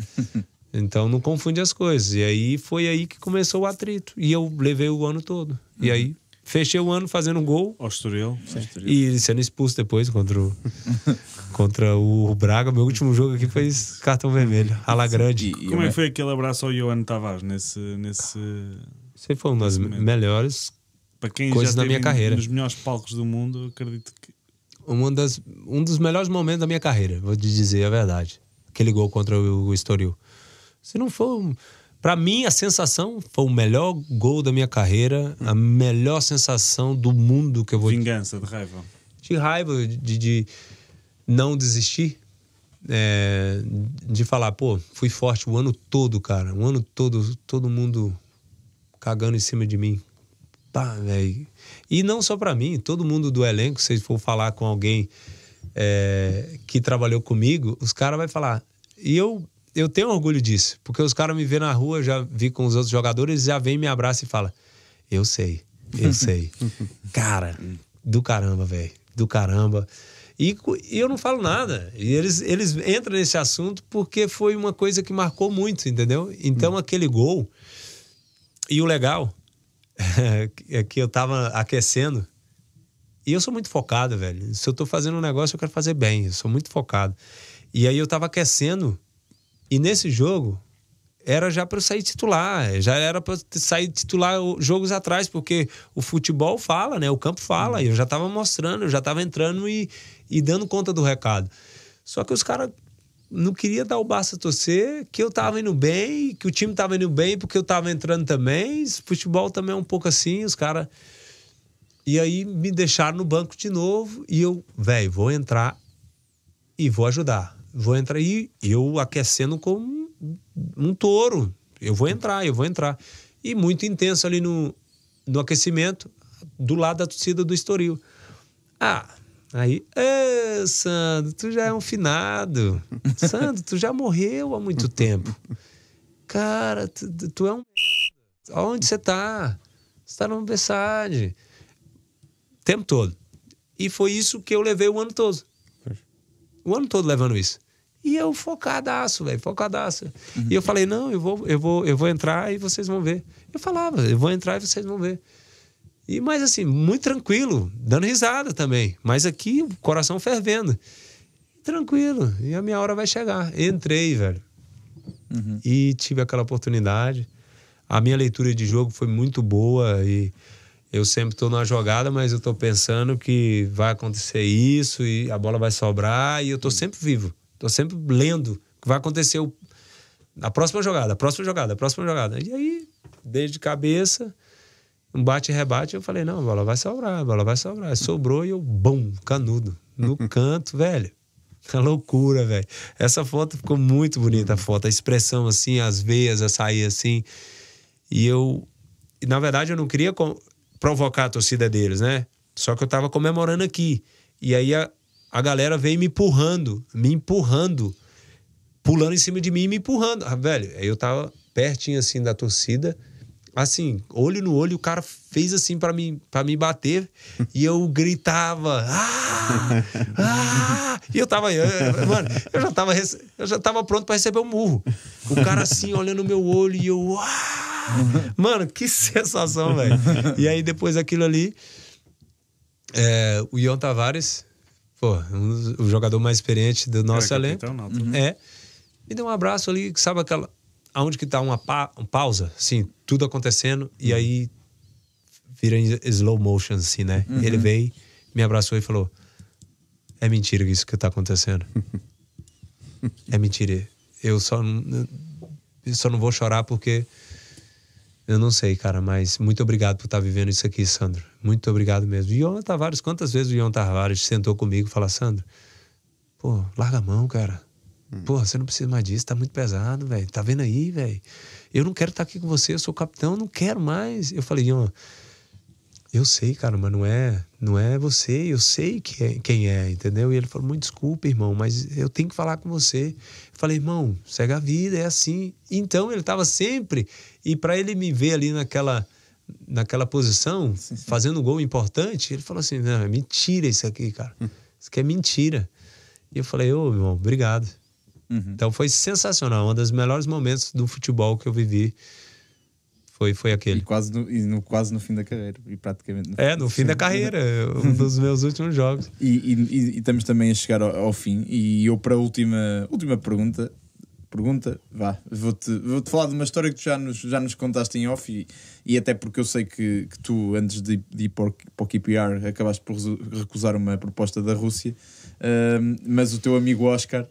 Então não confunde as coisas. E aí foi aí que começou o atrito. E eu levei o ano todo. E aí fechei o ano fazendo gol. Ao Estoril. E sendo expulso depois contra o Braga. Meu último jogo aqui foi cartão vermelho. Alagrande. Como é que foi aquele abraço ao Johan Tavares nesse... Você foi uma das melhores para quem coisas já na minha carreira. Nos melhores palcos do mundo, acredito que... Um dos melhores momentos da minha carreira, vou te dizer a verdade. Aquele gol contra o Estoril. Se não for... Pra mim, a sensação foi o melhor gol da minha carreira, a melhor sensação do mundo que eu vou... Vingança, de raiva. De raiva, de não desistir. De falar, pô, fui forte o ano todo, cara. O ano todo, todo mundo cagando em cima de mim. Pá, velho. E não só pra mim, todo mundo do elenco, se for falar com alguém que trabalhou comigo, os caras vão falar. E eu tenho orgulho disso, porque os caras me vêem na rua, já vi com os outros jogadores, já vem, me abraça e fala, eu sei. Cara, do caramba, velho, do caramba. E eu não falo nada. E eles entram nesse assunto porque foi uma coisa que marcou muito, entendeu? Então aquele gol, e o legal é que eu tava aquecendo, e eu sou muito focado, velho. Se eu tô fazendo um negócio, eu quero fazer bem, eu sou muito focado. E aí eu tava aquecendo, e nesse jogo, era já para eu sair titular. Já era para sair titular jogos atrás, porque o futebol fala, né? O campo fala. E eu já estava mostrando, eu já estava entrando e dando conta do recado. Só que os caras não queriam dar o braço a torcer, que eu estava indo bem, que o time estava indo bem, porque eu estava entrando também. Futebol também é um pouco assim, os caras... E aí me deixaram no banco de novo e eu, velho, vou entrar e vou ajudar. Vou entrar e eu aquecendo como um touro. Eu vou entrar. E muito intenso ali no aquecimento, do lado da torcida do Estoril. Aí, Sandro, tu já é um finado. Sandro, tu já morreu há muito tempo. Cara, tu é um... Onde você tá? Você tá na universidade. O tempo todo. E foi isso que eu levei o ano todo. O ano todo levando isso. E eu focadaço, velho, focadaço. E eu falei, não, eu vou entrar e vocês vão ver. Eu falava, eu vou entrar e vocês vão ver. Mas assim, muito tranquilo, dando risada também. Mas aqui, o coração fervendo. Tranquilo, e a minha hora vai chegar. Entrei, velho. E tive aquela oportunidade. A minha leitura de jogo foi muito boa e eu sempre estou numa jogada, mas eu estou pensando que vai acontecer isso e a bola vai sobrar e eu estou sempre vivo. Estou sempre lendo o que vai acontecer a próxima jogada. E aí, desde cabeça, um bate e rebate, eu falei, não, a bola vai sobrar. Sobrou e eu, bum, canudo. No canto, velho. Que loucura, velho. Essa foto ficou muito bonita, a foto. A expressão assim, as veias a sair assim. E na verdade, eu não queria provocar a torcida deles, né? Só que eu tava comemorando aqui. E aí a galera veio me empurrando, pulando em cima de mim e me empurrando. Velho, aí eu tava pertinho assim da torcida, assim, olho no olho, o cara fez assim pra me bater e eu gritava, e eu tava, mano, eu já tava pronto pra receber um murro. O cara assim, olhando no meu olho e eu, mano, que sensação, velho. E aí depois daquilo ali, o Johan Tavares, pô, o jogador mais experiente do nosso elenco, me deu um abraço ali, sabe aquela, aonde que tá uma pausa, assim, tudo acontecendo, e aí vira em slow motion, assim, né? Ele veio, me abraçou e falou, é mentira isso que tá acontecendo. É mentira. Eu só não vou chorar porque Eu não sei, cara, mas muito obrigado por estar vivendo isso aqui, Sandro. Muito obrigado mesmo. Ion Tavares, quantas vezes o Ion Tavares sentou comigo e falou, Sandro, pô, larga a mão, cara. Pô, você não precisa mais disso, tá muito pesado, velho. Tá vendo aí, velho? Eu não quero estar aqui com você, eu sou capitão, não quero mais. Eu falei, Ion, eu sei, cara, mas não é você, eu sei quem é, entendeu? E ele falou, muito desculpa, irmão, mas eu tenho que falar com você. Eu falei, irmão, segue a vida, é assim. Então ele tava sempre, e para ele me ver ali naquela posição, fazendo um gol importante, ele falou assim, não, é mentira isso aqui, cara. Isso aqui é mentira. E eu falei, ô, irmão, obrigado. Então foi sensacional, um dos melhores momentos do futebol que eu vivi. Foi aquele. E quase no fim da carreira. E praticamente no fim da carreira. Um dos meus últimos jogos. E estamos também a chegar ao fim. E eu, para a última pergunta, vou-te falar de uma história que tu já nos contaste em off. E até porque eu sei que tu, antes de ir para o KPR, acabaste por recusar uma proposta da Rússia. Mas o teu amigo Oscar,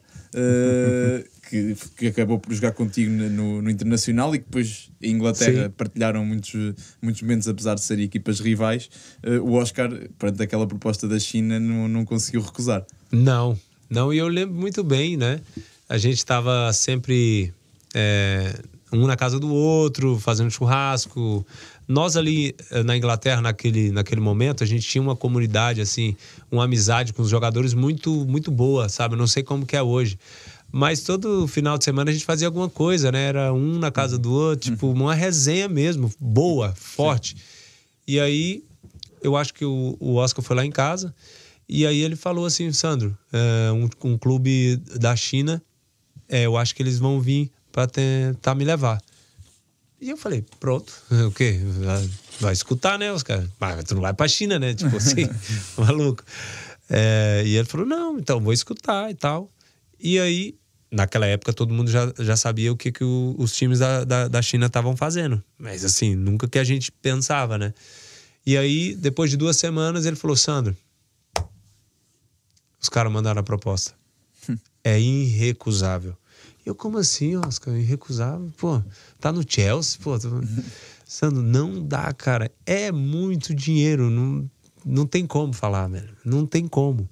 que acabou por jogar contigo no Internacional, e que depois em Inglaterra partilharam muitos momentos, apesar de serem equipas rivais, o Oscar, perante aquela proposta da China, não conseguiu recusar. Não, e eu lembro muito bem, né? A gente estava sempre um na casa do outro, fazendo churrasco. Nós ali na Inglaterra, naquele momento, a gente tinha uma comunidade, assim, uma amizade com os jogadores muito, muito boa, sabe? Não sei como que é hoje. Mas todo final de semana a gente fazia alguma coisa, né? Era um na casa do outro, tipo, uma resenha mesmo, boa, forte. E aí, eu acho que o Oscar foi lá em casa, e aí ele falou assim, Sandro, um clube da China, eu acho que eles vão vir para tentar me levar. E eu falei, pronto, o quê? Vai escutar, né, Oscar? Mas tu não vai pra China, né? Tipo assim, maluco. E ele falou, não, então vou escutar e tal. E aí, naquela época, todo mundo já sabia o que os times da China estavam fazendo. Mas assim, nunca que a gente pensava, né? E aí, depois de 2 semanas, ele falou, Sandro, os caras mandaram a proposta. É irrecusável. Eu, como assim, Oscar? Irrecusável? Pô, tá no Chelsea? Pô, Sandro, não dá, cara. É muito dinheiro. Não tem como falar, velho. Não tem como.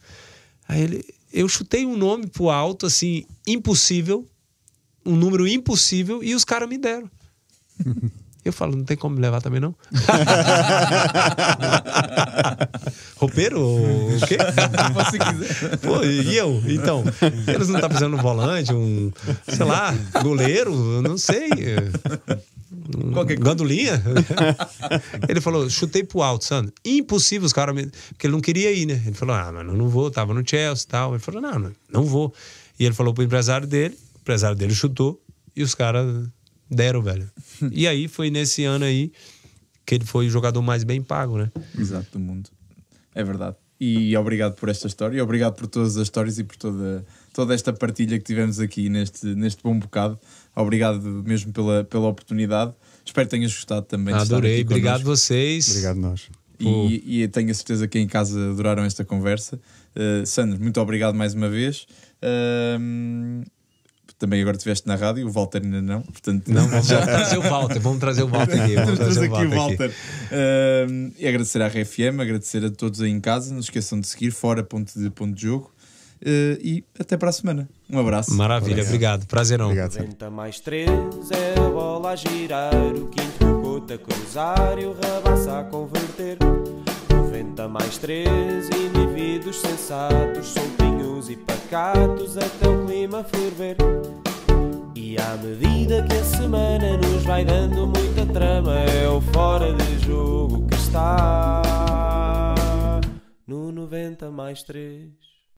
Aí eu chutei um nome pro alto, assim, impossível. Um número impossível. E os caras me deram. Eu falo, não tem como me levar também, não? Roupeiro? O quê? Se quiser. Pô, e eu? Então, eles não estão precisando de um volante, sei lá, goleiro, não sei. Gandolinha? Ele falou, chutei pro alto, Sandro. Impossível os caras, porque ele não queria ir, né? Ele falou, mas não vou, tava no Chelsea e tal. Ele falou, não vou. E ele falou pro empresário dele, o empresário dele chutou, e os caras deram, velho. E aí foi nesse ano aí que ele foi o jogador mais bem pago, né? Exato, do mundo. É verdade. E obrigado por esta história, e obrigado por todas as histórias e por toda esta partilha que tivemos aqui neste bom bocado. Obrigado mesmo pela oportunidade. Espero que tenhas gostado também. Adorei, obrigado vocês. Obrigado nós. E tenho a certeza que em casa adoraram esta conversa. Sandro, muito obrigado mais uma vez. Também agora estiveste na rádio, o Walter ainda não. Portanto, não, vamos trazer o Walter. Vamos trazer o Walter aqui. Vamos trazer aqui o Walter. E agradecer à RFM, agradecer a todos aí em casa. Não esqueçam de seguir fora ponto de jogo. E até para a semana. Um abraço. Maravilha, obrigado. Prazerão. Obrigado. 90 mais 3 é a bola a girar, o quinto o Couto a cruzar e o Rabassa a converter. 90 mais 3 indivíduos sensatos, soltinhos e pacatos até o clima ferver. E à medida que a semana nos vai dando muita trama, é o fora de jogo que está no 90 mais 3.